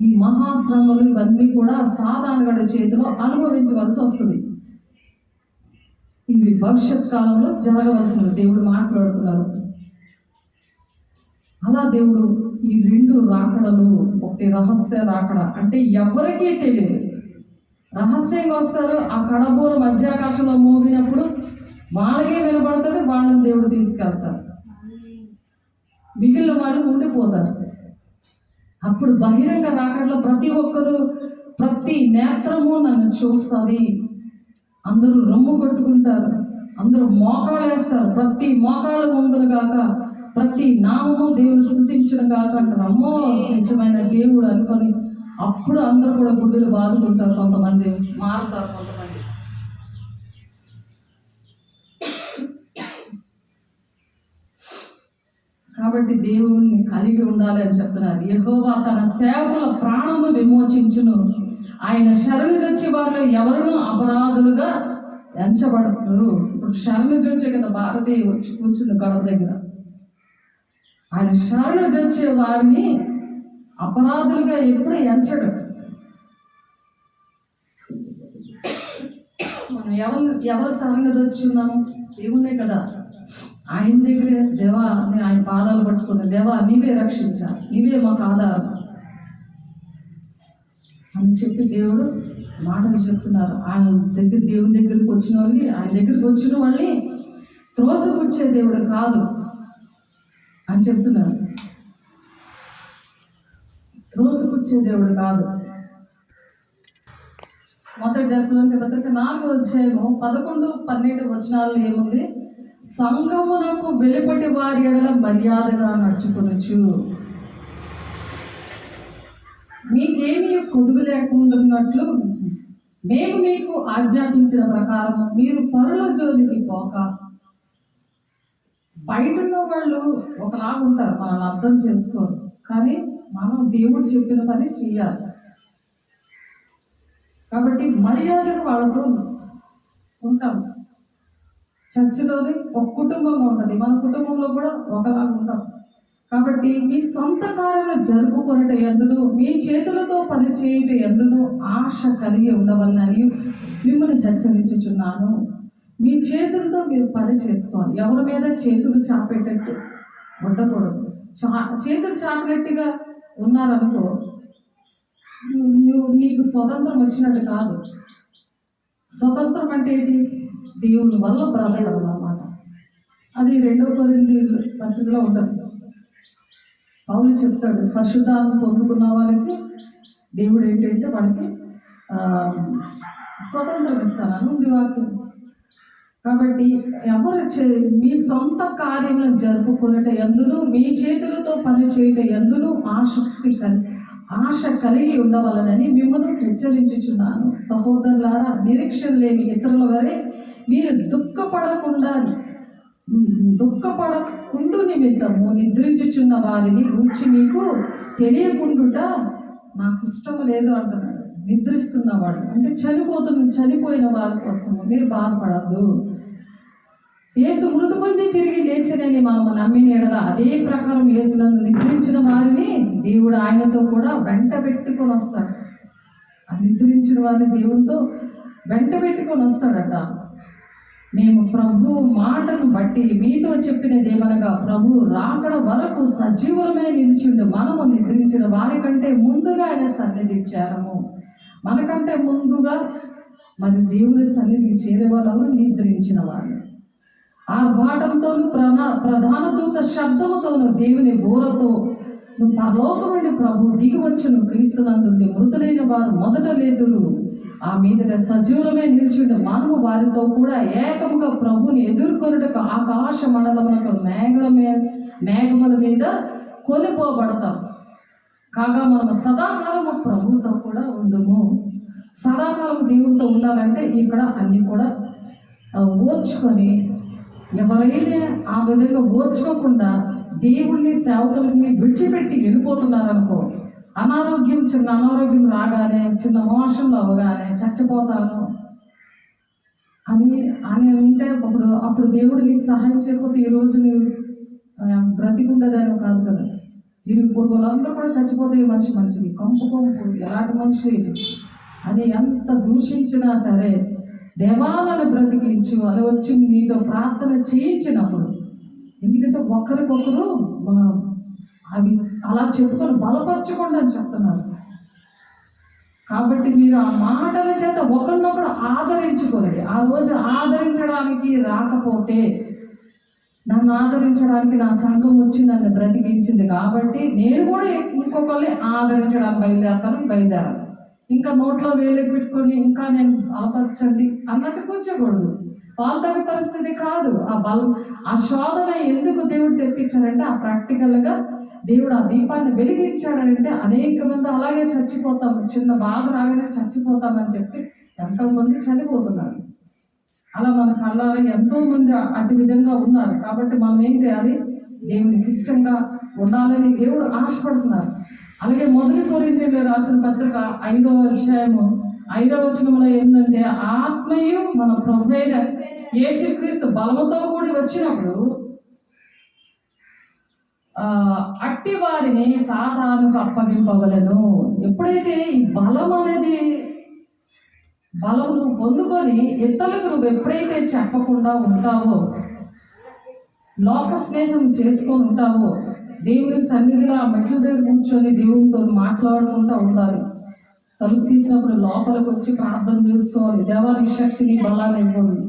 ఈ మహాశ్రమలు ఇవన్నీ కూడా సాధారణ చేతిలో అనుభవించవలసి వస్తుంది. ఇవి భవిష్యత్ కాలంలో జరగవలసినవి దేవుడు మాట్లాడుతున్నారు. అలా దేవుడు ఈ 2 రాకడలు, ఒకటి రహస్య రాకడ అంటే ఎవరికీ తెలియదు, రహస్యంగా వస్తారు. ఆ కడబోర మధ్యాకాశంలో మోగినప్పుడు వాళ్ళకే వినబడుతుంది, వాళ్ళని దేవుడు తీసుకెళ్తారు, మిగిలిన వాళ్ళు ఉండిపోతారు. అప్పుడు బహిరంగ రాకడలో ప్రతి ఒక్కరూ, ప్రతి నేత్రము నన్ను చూస్తుంది, అందరూ రొమ్ము కొట్టుకుంటారు, అందరూ మోకాళ్ళు వేస్తారు, ప్రతి మోకాళ్ళు వంగును గాక, ప్రతి నామము దేవుని స్తుతించిన గాక అంటారు. అమ్మో నిజమైన దేవుడు అనుకొని అప్పుడు అందరూ కూడా గుడ్డులు బాదుకుంటారు, కొంతమంది మారుతారు, కొంతమంది. కాబట్టి దేవుణ్ణి కలిగి ఉండాలి అని చెప్తున్నారు. యెహోవా తన సేవకుల ప్రాణము విమోచించును, ఆయన శరణు వచ్చే వారిలో ఎవరునూ అపరాధులుగా ఎంచబడరు. ఇప్పుడు శరణు వచ్చే కదా భారతీయ వచ్చి కూర్చుంది గడప దగ్గర. ఆయన శరణు వచ్చే వారిని అపరాధులుగా ఎప్పుడు ఎంచడు. మనం ఎవరు శరణు వచ్చున్నాము? దేవునే కదా. ఆయన దగ్గరే, దేవా నేను ఆయన పాదాలు పట్టుకున్నా, దేవా నీవే రక్షించా, నీవే మాకు ఆధారం అని చెప్పి దేవుడు మాటలు చెప్తున్నారు. ఆయన దగ్గర, దేవుని దగ్గరికి వచ్చిన వాళ్ళని, ఆయన దగ్గరికి వచ్చిన వాళ్ళని త్రోసిపుచ్చే దేవుడు కాదు అని చెప్తున్నారు. త్రోసిపుచ్చే దేవుడు కాదు. మొదటి దశలోని పత్రిక 4వ అధ్యాయము 11-12 వచనాల్లో ఏముంది? సంఘమునకు వెలుపటి వారి ఎడల మర్యాదగా నడుచుకొనొచ్చు, మీకేమీ కొదువు లేకుండాన్నట్లు మేము మీకు ఆజ్ఞాపించిన ప్రకారము మీరు పరుల జోలికి పోక బయట ఉన్న వాళ్ళు ఒకలాగా ఉంటారు, మనల్ని అర్థం చేసుకోరు. కానీ మనం దేవుడు చెప్పిన పని చేయాలి. కాబట్టి మర్యాదగా వాళ్ళతో ఉంటాం. చర్చిలోని ఒక కుటుంబంగా ఉంటుంది, మన కుటుంబంలో కూడా ఒకలాగా ఉంటాం. కాబట్టి మీ సొంత కార్యాలను జరుపుకొనుట యందును మీ చేతులతో పని చేయుట యందును ఆశ కలిగి ఉండవలనని మిమ్మల్ని హెచ్చరించుచున్నాను. మీ చేతులతో మీరు పని చేసుకోవాలి. ఎవరి మీద చేతులు చాపేటట్టు ఉండకూడదు. చేతులు చాపినట్టుగా ఉన్నారనుకో, నీకు స్వతంత్రం వచ్చినట్టు కాదు. స్వతంత్రం అంటే ఏంటి? దేవుని వల్ల బ్రతకడం అన్నమాట. అది 2 కొరింథీయుల పత్రికలో ఉంటుంది. పౌలు చెప్తాడు, పరిశుద్ధాత్మ పొందుకున్న వాళ్ళకి దేవుడు ఏంటంటే వాళ్ళకి స్వతంత్రం ఇస్తానని ఉంది వాక్యం. కాబట్టి ఎవరు మీ సొంత కార్యములను జరుపుకొనుట యందును మీ చేతులతో పని చేయుట యందును ఆశ కలిగి ఉండవలనని మిమ్మల్ని హెచ్చరించుచున్నాను. సహోదరులారా, నిరీక్షణ లేని ఇతరుల వరే మీరు దుఃఖపడకుండు నిమిత్తము నిద్రించుచున్న వారిని గురించి మీకు తెలియకుండుట నాకు ఇష్టం లేదు అంటున్నాడు. నిద్రిస్తున్నవాడు అంటే చనిపోయిన వారి కోసము మీరు బాధపడద్దు. యేసు మృతి పొంది తిరిగి లేచినని మనము నమ్మిన ఎడల అదే ప్రకారం యేసునందు నిద్రించిన వారిని దేవుడు ఆయనతో కూడా వెంట పెట్టుకొని వస్తాడు. ఆ నిద్రించిన వారిని దేవుడితో వెంట పెట్టుకొని వస్తాడట. మేము ప్రభు మాటను బట్టి మీతో చెప్పినదేమనగా, ప్రభు రాకడ వరకు సజీవులమే నిలిచిండు మనము నిద్రించిన వారి కంటే ముందుగా ఆయన సన్నిధి చేరము. మనకంటే ముందుగా మరి దేవుని సన్నిధికి చేరే వాళ్ళు నిద్రించిన వాళ్ళు. ఆ బాటంతోను ప్రధాన దూత శబ్దముతోను దేవుని బోరతో నువ్వు పరలోకం నుండి ప్రభు దిగి వచ్చును, క్రీస్తునందు మృతులైన వారు మొదట లేదురు, ఆ మీదట సజీవులమే నిలిచిండు మనము వారితో కూడా ఏకముగా ప్రభుని ఎదుర్కొనుటకు ఆకాశ మండలమునకు మేఘముల మీద కొనిపోబడతాం. కాగా మనం సదాకాలము ప్రభుతో కూడా ఉండుము. సదాకాలం దేవునితో ఉండాలంటే ఇక్కడ అన్ని కూడా ఓర్చుకొని, ఎవరైతే ఆ విధంగా ఓర్చుకోకుండా దేవుణ్ణి సేవకులని విడిచిపెట్టి వెళ్ళిపోతున్నారనుకో, చిన్న అనారోగ్యం రాగానే, చిన్న మోషంలో అవగానే చచ్చిపోతాను అని ఉంటే అప్పుడు దేవుడు నీకు సహాయం చేయకపోతే ఈరోజు నీవు బ్రతికుండదని కాదు కదా. ఇరుగు పొరుగులందరూ కూడా చచ్చిపోతే మంచిది కంపు ఎలాంటి మనుషులు అని ఎంత దూషించినా సరే దేవాలను బ్రతికించు అని వచ్చి నీతో ప్రార్థన చేయించినప్పుడు, ఎందుకంటే ఒకరికొకరు అవి అలా చెప్పుకొని బలపరచకుండా అని చెప్తున్నారు. కాబట్టి మీరు ఆ మాటల చేత ఒకరినొకరు ఆదరించుకోండి. ఆ రోజు ఆదరించడానికి రాకపోతే, నన్ను ఆదరించడానికి నా సంఘం వచ్చి నన్ను బ్రతికించింది కాబట్టి నేను కూడా ఇంకొకరిని ఆదరించడానికి బయలుదేరాలి. ఇంకా నోట్లో వేలు పెట్టుకొని ఇంకా నేను బలపరచండి అన్నట్టు కూర్చోకూడదు. వాళ్ళ పరిస్థితి కాదు. ఆ శోధన ఎందుకు దేవుడు తెప్పించాడంటే, ఆ ప్రాక్టికల్గా దేవుడు ఆ దీపాన్ని వెలిగించాడంటే అనేక మంది అలాగే చచ్చిపోతాము, చిన్న బాధ రాగానే చచ్చిపోతామని చెప్పి ఎంతోమంది చనిపోతున్నారు. అలా మన కళ్ళారా ఎంతోమంది అటు విధంగా ఉన్నారు. కాబట్టి మనం ఏం చేయాలి? దేవునికి ఇష్టంగా ఉండాలని దేవుడు ఆశపడుతున్నారు. అలాగే 1 కొరింథీయులకు రాసిన పత్రిక 5వ అధ్యాయము 5వ వచనంలో ఏంటంటే, ఆత్మయు మన ప్రభువైన యేసుక్రీస్తు బలముతో కూడి వచ్చినప్పుడు అట్టి వారిని సాతానుకు అప్పగింపవలెను. ఎప్పుడైతే ఈ బలము నువ్వు పొందుకొని ఇతరులకు నువ్వు ఎప్పుడైతే చెప్పకుండా ఉంటావో, లోక స్నేహం చేసుకొని ఉంటావో, దేవుని సన్నిధిలో ఆ మెట్ల దగ్గర కూర్చొని దేవునితో మాట్లాడుకుంటూ ఉండాలి. తలుపు తీసినప్పుడు లోపలికి వచ్చి ప్రార్థన చేసుకోవాలి. దేవానికి శక్తిని బలాన్ని ఇవ్వండి,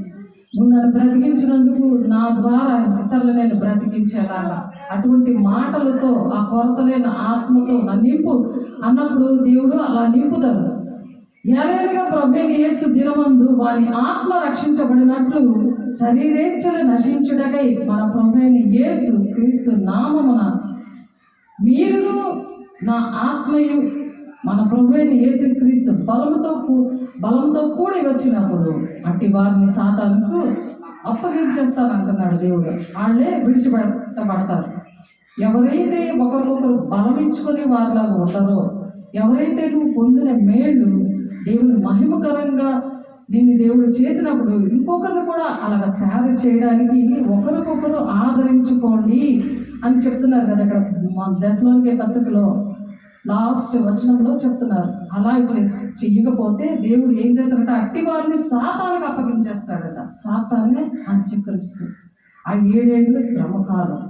నువ్వు నన్ను బ్రతికించినందుకు నా ద్వారా ఇతరులు నేను బ్రతికించేలాగా అటువంటి మాటలతో, ఆ కొరత లేని ఆత్మతో నన్ను నింపు అన్నప్పుడు దేవుడు అలా నింపుతారు. ఏలైనగా ప్రభువైన యేసు దినమందు వారి ఆత్మ రక్షించబడినట్లు శరీరేచ్ఛలు నశించుటకై మన ప్రభువైన యేసు క్రీస్తు నామమున మీరును నా ఆత్మయు మన ప్రభువైన యేసు క్రీస్తు బలముతో కూడి వచ్చినప్పుడు అట్టి వారిని సాతానుకు అప్పగించేస్తానంటున్నాడు దేవుడు. వాళ్ళే విడిచిపెట్టబడతారు. ఎవరైతే ఒకరికొకరు బలమించుకొని వారిలాగా ఉంటారో, ఎవరైతే నువ్వు పొందిన మేళ్ళు దేవుని మహిమకరంగా దీన్ని దేవుడు చేసినప్పుడు ఇంకొకరిని కూడా అలాగ తయారు చేయడానికి ఒకరికొకరు ఆదరించుకోండి అని చెప్తున్నారు కదా. ఇక్కడ మా దశలోనికే పత్రికలో లాస్ట్ వచనంలో చెప్తున్నారు. అలా చెయ్యకపోతే దేవుడు ఏం చేస్తాడంటే అట్టి వారిని సాతానికి అప్పగించేస్తాడట. సాతాన్నే అంత్యకరిస్తూ ఆ 7 ఏళ్ళు శ్రమకాలం.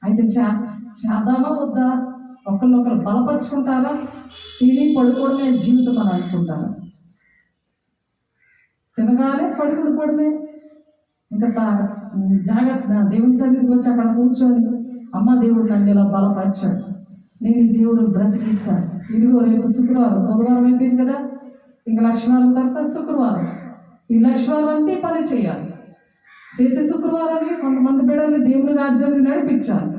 అయితే చేద్దామా వద్దా? ఒకరినొకరు బలపరుచుకుంటారా? తిని పడుకోవడమే జీవితం అని అనుకుంటారా? తినగానే పడుకోవడమే. ఇంకా జాగ్రత్త దేవుని సన్నిధికి వచ్చి అక్కడ కూర్చొని, అమ్మ దేవుడు నన్ను ఇలా బలపరిచాడు, నేను ఈ దేవుడు బ్రతికిస్తాను. ఇదిగో రేపు శుక్రవారం, బుధవారం అయిపోయింది కదా, ఇంకా లక్షవారం తర్వాత శుక్రవారం. ఈ లక్షవారం అంతే పని చేయాలి. చేసే శుక్రవారానికి కొంతమంది బిడ్డల్ని దేవుని రాజ్యాన్ని నడిపించాలి.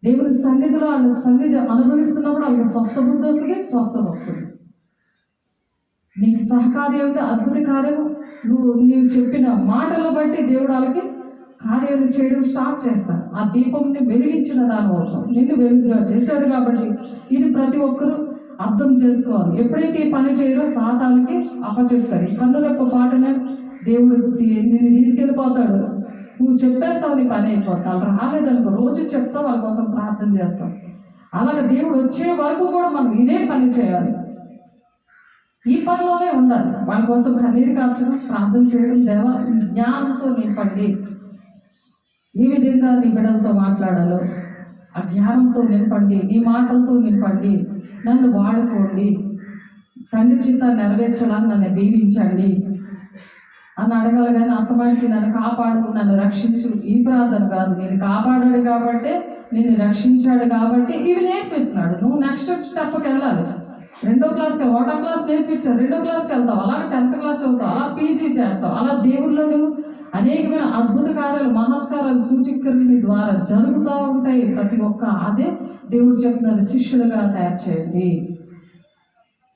దేవుని సన్నిధిలో వాళ్ళ సన్నిధి అనుభవిస్తున్నప్పుడు వాళ్ళకి స్వస్థ బుద్ధి వస్తుంది, స్వస్థత వస్తుంది. నీకు సహకార్యం అద్భుత కార్యం నీవు చెప్పిన మాటలు బట్టి దేవుడు వాళ్ళకి కార్యాలు చేయడం స్టార్ట్ చేస్తాడు. ఆ దీపంని వెలిగించిన దాని వల్ల నిన్ను వెలుగుగా చేశాడు. కాబట్టి ఇది ప్రతి ఒక్కరూ అర్థం చేసుకోవాలి. ఎప్పుడైతే ఈ పని చేయరో సాతానికి అప్పచెప్తారు. ఈ కన్నురెప్ప పాటనే దేవుడు నిన్ను తీసుకెళ్ళిపోతాడు. నువ్వు చెప్పేస్తావు, నీ పని అయిపోతావు. వాళ్ళు రాలేదనుకో రోజు చెప్తావు, వాళ్ళ కోసం ప్రార్థన చేస్తావు. అలాగే దేవుడు వచ్చే వరకు కూడా మనం ఇదే పని చేయాలి. ఈ పనిలోనే ఉండాలి. వాళ్ళ కోసం కన్నీరు కాల్చడం, ప్రార్థన చేయడం. దేవా జ్ఞానంతో నింపండి, ఏ విధంగా నీ బిడ్డలతో మాట్లాడాలో ఆ జ్ఞానంతో నింపండి, నీ మాటలతో నింపండి, నన్ను వాడుకోండి, తండ్రి చిత్తాన్ని నెరవేర్చలా నన్ను దీవించండి అని అడగాలి. కానీ అస్తమానికి నన్ను కాపాడు, నన్ను రక్షించు ఈ ప్రార్థన కాదు. నేను కాపాడాడు కాబట్టి, నిన్ను రక్షించాడు కాబట్టి ఇవి నేర్పిస్తున్నాడు. నువ్వు నెక్స్ట్ స్టెప్కి వెళ్ళాలి. 2వ క్లాస్కి 1వ క్లాస్ నేర్పించారు, 2వ క్లాస్కి వెళ్తావు, అలాగే 10th క్లాస్ వెళ్తావు, అలా పీజీ చేస్తావు. అలా దేవుళ్ళు నువ్వు అనేకమైన అద్భుత కార్యాలు, మహత్కారాలు, సూచికర్ని ద్వారా జరుగుతూ ఉంటాయి ప్రతి ఒక్క. అదే దేవుడు చెప్తున్నారు, శిష్యులుగా తయారు చేయండి,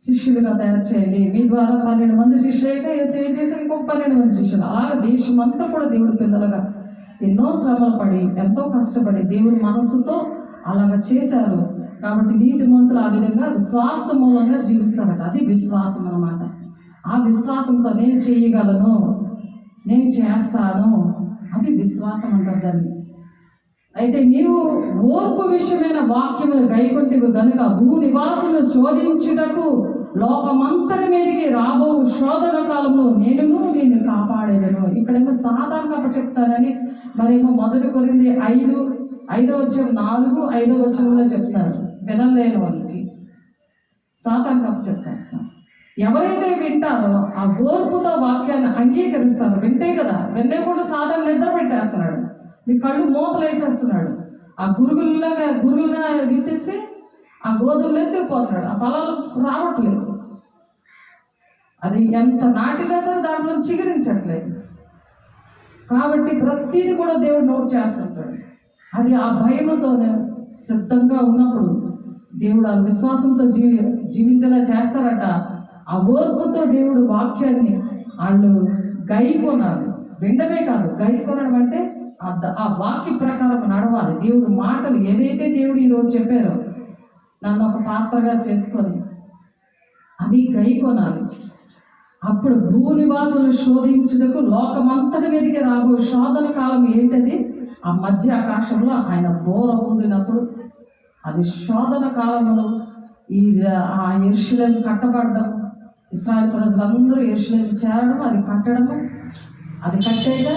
శిష్యులుగా తయారు చేయండి. మీ ద్వారా 12 మంది శిష్యులైతే ఏం చేశారు, ఇంకొక 12 మంది శిష్యులు. అలాగే దేశం అంతా కూడా దేవుడి పిల్లలుగా ఎన్నో శ్రమలు పడి ఎంతో కష్టపడి దేవుడి మనసుతో అలాగ చేశారు. కాబట్టి నీతిమంతులు ఆ విధంగా విశ్వాస మూలంగా జీవిస్తారట. అది విశ్వాసం అన్నమాట. ఆ విశ్వాసంతో నేను చేయగలను, నేను చేస్తాను, అది విశ్వాసం అంటారు దాన్ని. అయితే నీవు ఓర్పు విషయమైన వాక్యములు గైకొంటివి గనుక భూనివాసులు శోధించుటకు లోకమంతటి మీదకి రాబో శోధన కాలంలో నిన్ను కాపాడేదను. ఇక్కడేమో సాధారణ చెప్తానని, మరేమో 1 కొరింథీ 5:4, 5 చెప్తారు. వినలేని వాళ్ళకి సాతాను చెప్తారు. ఎవరైతే వింటారో ఆ ఓర్పుతో వాక్యాన్ని అంగీకరిస్తారు. వింటే కదా, విన్నే కూడా సాతాను నిద్ర పెట్టేస్తున్నాడు, నీ కళ్ళు మూతలు వేసేస్తున్నాడు. ఆ గురుగులుగా విత్తేసి ఆ గోధుమలు ఎత్తుకుపోతున్నాడు. ఆ ఫలాలు రావట్లేదు. అది ఎంత నాటినా సరే దాంట్లో చిగురించట్లేదు. కాబట్టి ప్రతిదీ కూడా దేవుడు నోట్ చేస్తుంటాడు. అది ఆ భయముతోనే సిద్ధంగా ఉన్నప్పుడు దేవుడు ఆ విశ్వాసంతో జీవించేలా చేస్తారట. ఆ ఓర్పుతో దేవుడు వాక్యాన్ని వాళ్ళు గైకొనాలి. వినడమే కాదు, గైకొనడం అంటే ఆ వాక్య ప్రకారం నడవాలి. దేవుడు మాటలు ఏదైతే దేవుడు ఈరోజు చెప్పారో, నన్ను ఒక పాత్రగా చేసుకొని అవి గైకొనాలి. అప్పుడు భూనివాసులు శోధించుటకు లోకమంతటి మీదకి రాబో శోధన కాలం ఏంటది? ఆ మధ్య ఆకాశంలో ఆయన బోర ఊదినప్పుడు, అది శోధన కాలంలో ఆ యెరూషలేము కట్టబడడం, ఇశ్రాయేలు ప్రజలందరూ యెరూషలేము చేరడం, అది కట్టడము, అది కట్టేగా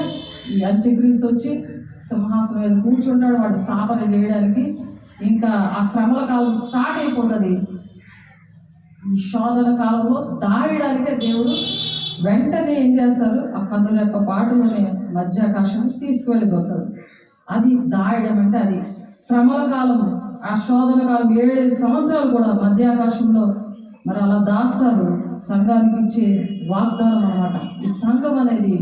ఈ అంత్యక్రీస్తు వచ్చి సింహాసనం మీద కూర్చుంటాడు, వాడు స్థాపన చేయడానికి. ఇంకా ఆ శ్రమల కాలం స్టార్ట్ అయిపోతుంది. ఈ శోధన కాలంలో దాయడానికే దేవుడు వెంటనే ఏం చేస్తారు, ఆ కన్నుల యొక్క పాటలోనే మధ్యాకాశాన్ని తీసుకువెళ్ళిపోతాడు. అది దాయడం అంటే అది శ్రమల కాలం. ఆ శోధన కాలం 7 సంవత్సరాలు కూడా మధ్యాకాశంలో మరి అలా దాస్తారు. సంఘానికి ఇచ్చే వాగ్దానం అన్నమాట. ఈ సంఘం అనేది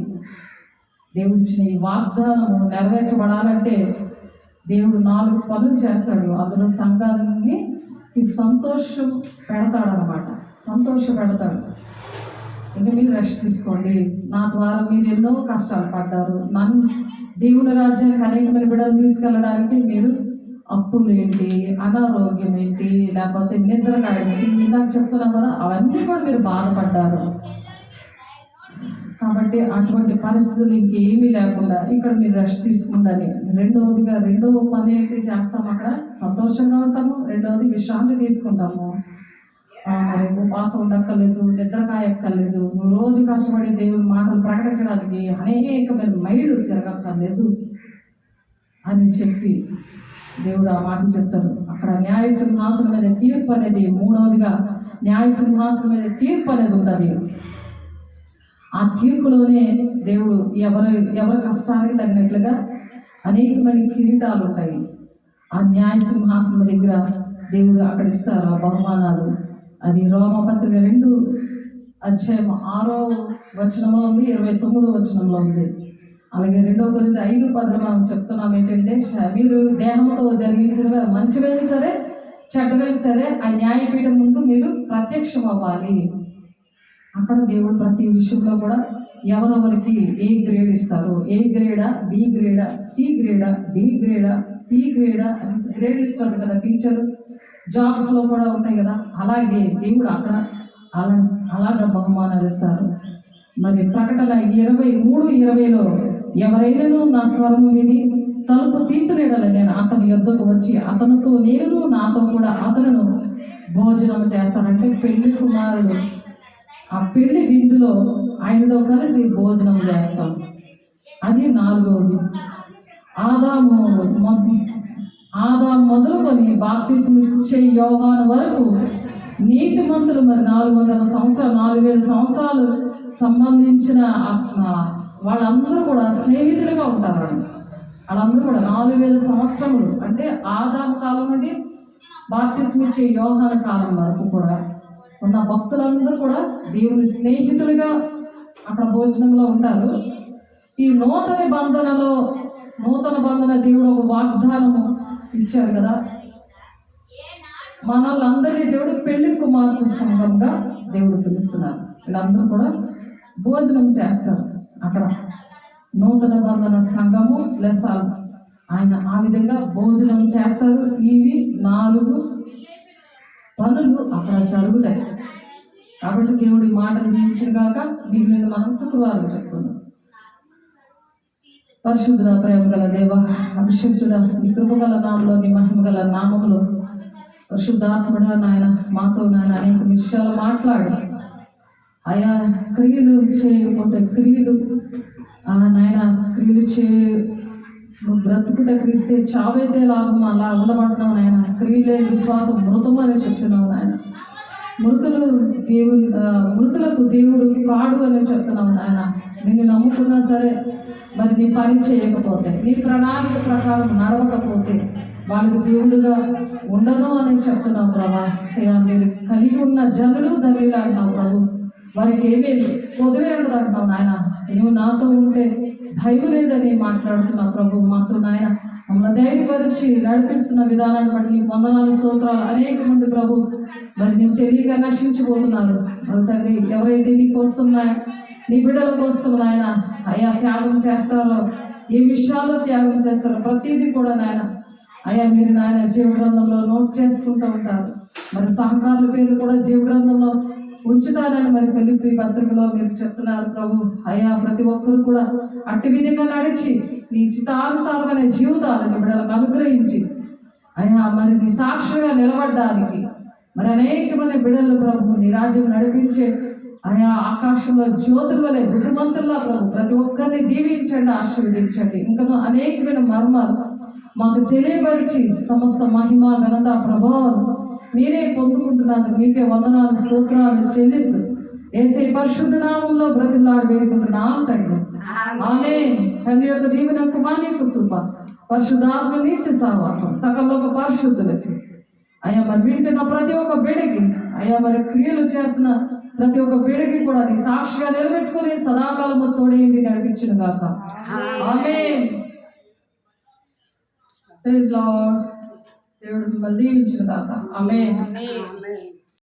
దేవుడు ఇచ్చిన ఈ వాగ్దానము నెరవేర్చబడాలంటే దేవుడు 4 పనులు చేస్తాడు. అందులో సంఘాన్ని సంతోషం పెడతాడు అన్నమాట. సంతోష పెడతాడు. ఇంకా మీరు రెస్ట్ తీసుకోండి. నా ద్వారా మీరు ఎన్నో కష్టాలు పడ్డారు. నన్ను దేవుని రాజ్యానికి అనేకమైన బిడ్డలు తీసుకెళ్ళడానికి మీరు అప్పులు ఏంటి, అనారోగ్యం ఏంటి, లేకపోతే నిద్రకాయం ఏంటి, ఇందాక చెప్తున్నాం కదా, అవన్నీ కూడా మీరు బాధపడ్డారు. కాబట్టి అటువంటి పరిస్థితులు ఇంకేమీ లేకుండా ఇక్కడ మీరు రెస్ట్ తీసుకుండాలి. రెండో పని ఏంటి చేస్తాము, అక్కడ సంతోషంగా ఉంటాము. రెండవది విశ్రాంతి తీసుకుంటాము. మరి ఉపవాసం ఉండక్కర్లేదు, నిద్రకాయక్కర్లేదు, నువ్వు రోజు కష్టపడి దేవుని మాటలు ప్రకటించడానికి అనేకమైన మైళ్ళు తిరగక్కర్లేదు అని చెప్పి దేవుడు ఆ మాట చెప్తారు. అక్కడ న్యాయ సింహాసనం మీద తీర్పు అనేది, మూడవదిగా న్యాయ సింహాసనం మీద తీర్పు అనేది ఉంటుంది. ఆ తీర్పులోనే దేవుడు ఎవరి కష్టానికి తగినట్లుగా అనేకమైన కిరీటాలు ఉంటాయి. ఆ న్యాయ సింహాసనం దగ్గర దేవుడు అక్కడ ఇస్తారు ఆ బహుమానాలు. అది రోమపత్రిక 2:6 ఉంది, 29 ఉంది. అలాగే 2 కొరింథీ 5:10 మనం చెప్తున్నాం ఏంటంటే, మీరు దేహంతో జరిగించినవి మంచివైనా సరే చెడ్డవైనా సరే ఆ న్యాయపీఠం ముందు మీరు ప్రత్యక్షం అవ్వాలి. అక్కడ దేవుడు ప్రతి విషయంలో కూడా ఎవరెవరికి ఏ గ్రేడ్ ఇస్తారు, ఏ గ్రేడా, బి గ్రేడా, సి గ్రేడా, డి గ్రేడా, టీ గ్రేడా అని గ్రేడ్ ఇస్తారు కదా టీచర్. జాబ్స్లో కూడా ఉంటాయి కదా, అలాగే దేవుడు అక్కడ అలాగ బహుమానాలు ఇస్తారు. మరి ప్రకటన 23:20లో ఎవరైనాను నా స్వరము విని తలుపు తీసినేడలే నేను అతని యొద్దకు వచ్చి అతనితో నేను నాతో కూడా అతను భోజనం చేస్తానంటే పెళ్లి కుమారుడు ఆ పెళ్లి విందులో ఆయనతో కలిసి భోజనం చేస్తాం. అది 4వది. ఆదాము మొదలుకొని బాప్తిస్మం ఇచ్చే యోహాను వరకు నీతిమంతులు మరి 400 సంవత్సరాలు 4000 సంవత్సరాలు సంబంధించిన వాళ్ళందరూ కూడా స్నేహితులుగా ఉంటారు. వాళ్ళందరూ కూడా 4000 సంవత్సరములు అంటే ఆదాము కాలం నుండి బాప్తిస్మం ఇచ్చే యోహాను కాలం వరకు కూడా ఉన్న భక్తులందరూ కూడా దేవుని స్నేహితులుగా అక్కడ భోజనంలో ఉంటారు. ఈ నూతన బంధన దేవుడు ఒక వాగ్దానము ఇచ్చారు కదా, మనల్ని దేవుడు పెళ్లి కుమార్తె సంఘంగా దేవుడు పిలుస్తున్నారు. వీళ్ళందరూ కూడా భోజనం చేస్తారు. అక్కడ నూతన బంధన సంఘము ప్లస్ ఆయన ఆ విధంగా భోజనం చేస్తారు. ఇవి 4 పనులు అక్కడ జరుగుతాయి. కాబట్టి దేవుడు ఈ మాటలు దీవించిన కాక మిగిలిన మనం శుక్రవారం చెప్తున్నాం. పరిశుద్ధుడ, ప్రేమ గల దేవ, అభిషక్తుడ, నీ కృపగల నామంలో, నీ మహిమగల నామములో పరిశుద్ధాత్ముడా నాయన మాతో నాయన అనేక విషయాలు మాట్లాడు. ఆయా క్రియలు చేయకపోతే నాయన క్రియలు నువ్వు బ్రతుకుట క్రీస్తే చావైతే లాభం అలా ఉండమంటున్నావు నాయన. క్రియలే విశ్వాసం మృతం అని చెప్తున్నావు నాయన. మృతులకు దేవుడు కాడు అని చెప్తున్నావు నాయన. నిన్ను నమ్ముకున్నా సరే మరి నీ పని చేయకపోతే, నీ ప్రణాళిక ప్రకారం నడవకపోతే వాళ్ళకి దేవుడుగా ఉండను అని చెప్తున్నావు ప్రభా. మీరు కలిగి ఉన్న జనులు ధన్యులు అంటున్నావు ప్రభు. వారికి ఏమీ పొదువే ఉండదు అంటున్నావు నాయన. నువ్వు నాతో ఉంటే భయం లేదని మాట్లాడుతున్నావు ప్రభు. మాతో నాయన మమ్మల్ని ధైర్యపరిచి నడిపిస్తున్న విధానాన్ని బట్టి నీ వందనాలు, స్తోత్రాలు. అనేక మంది ప్రభు మరి నీవు తెలియక నశించిపోతున్నారు. మరి తండ్రి ఎవరైతే నీ కోసం నీ బిడ్డల కోసం నాయన అయ్యా త్యాగం చేస్తారో, ఏ విషయాల్లో త్యాగం చేస్తారో ప్రతిదీ కూడా నాయన అయ్యా మీరు నాయన జీవగ్రంథంలో నోట్ చేసుకుంటూ ఉంటారు. మరి సహకారుల పేర్లు కూడా జీవగ్రంథంలో ఉంచుతారని మరి ఫిలిప్పీ పత్రికలో మీరు చెప్తున్నారు ప్రభు. అయ్యా ప్రతి ఒక్కరు కూడా అట్టి విధంగా నడిచి నీ చిత్తానుసారమైన జీవితాలను బిడ్డలకు అనుగ్రహించి అయ్యా మరి నీ సాక్షిగా నిలబడడానికి మరి అనేక మంది బిడ్డలు ప్రభు నీ రాజ్యం నడిపించే ఆయా ఆకాశంలో జ్యోతుల వలె బుద్ధిమంతుల్లా ప్రభు ప్రతి ఒక్కరిని దీవించండి, ఆశీర్వదించండి. ఇంకా అనేకమైన మర్మాలు మాకు తెలియపరిచి సమస్త మహిమ, ఘనత, ప్రభావం మీరే పొందుకుంటున్నందుకు మీకే వందనాలు, స్తోత్రాలు చెల్లిస్తూ యేసయ్య పరిశుద్ధ నామంలో బ్రతిమలాడి వేడుకుంటున్నాం తండ్రి. ఆమేన్. తండ్రి యొక్క దీవెన, కుమారుని యొక్క కృప, పరిశుద్ధాత్మ నీచ సహవాసం సకల పరిశుద్ధులకి అయ్యా మరి వింటున్న ప్రతి ఒక్క బిడ్డకి అయ్యా మరి క్రియలు చేస్తున్న ప్రతి ఒక్క బిడ్డకి కూడా నీ సాక్షిగా నిలబెట్టుకుని సదాకాలము తోడేంటి నడిపించిన గాక. ఆమేన్. Praise lord. దేవుడు మిమ్మల్ని దీవించిన గాక. ఆమేన్.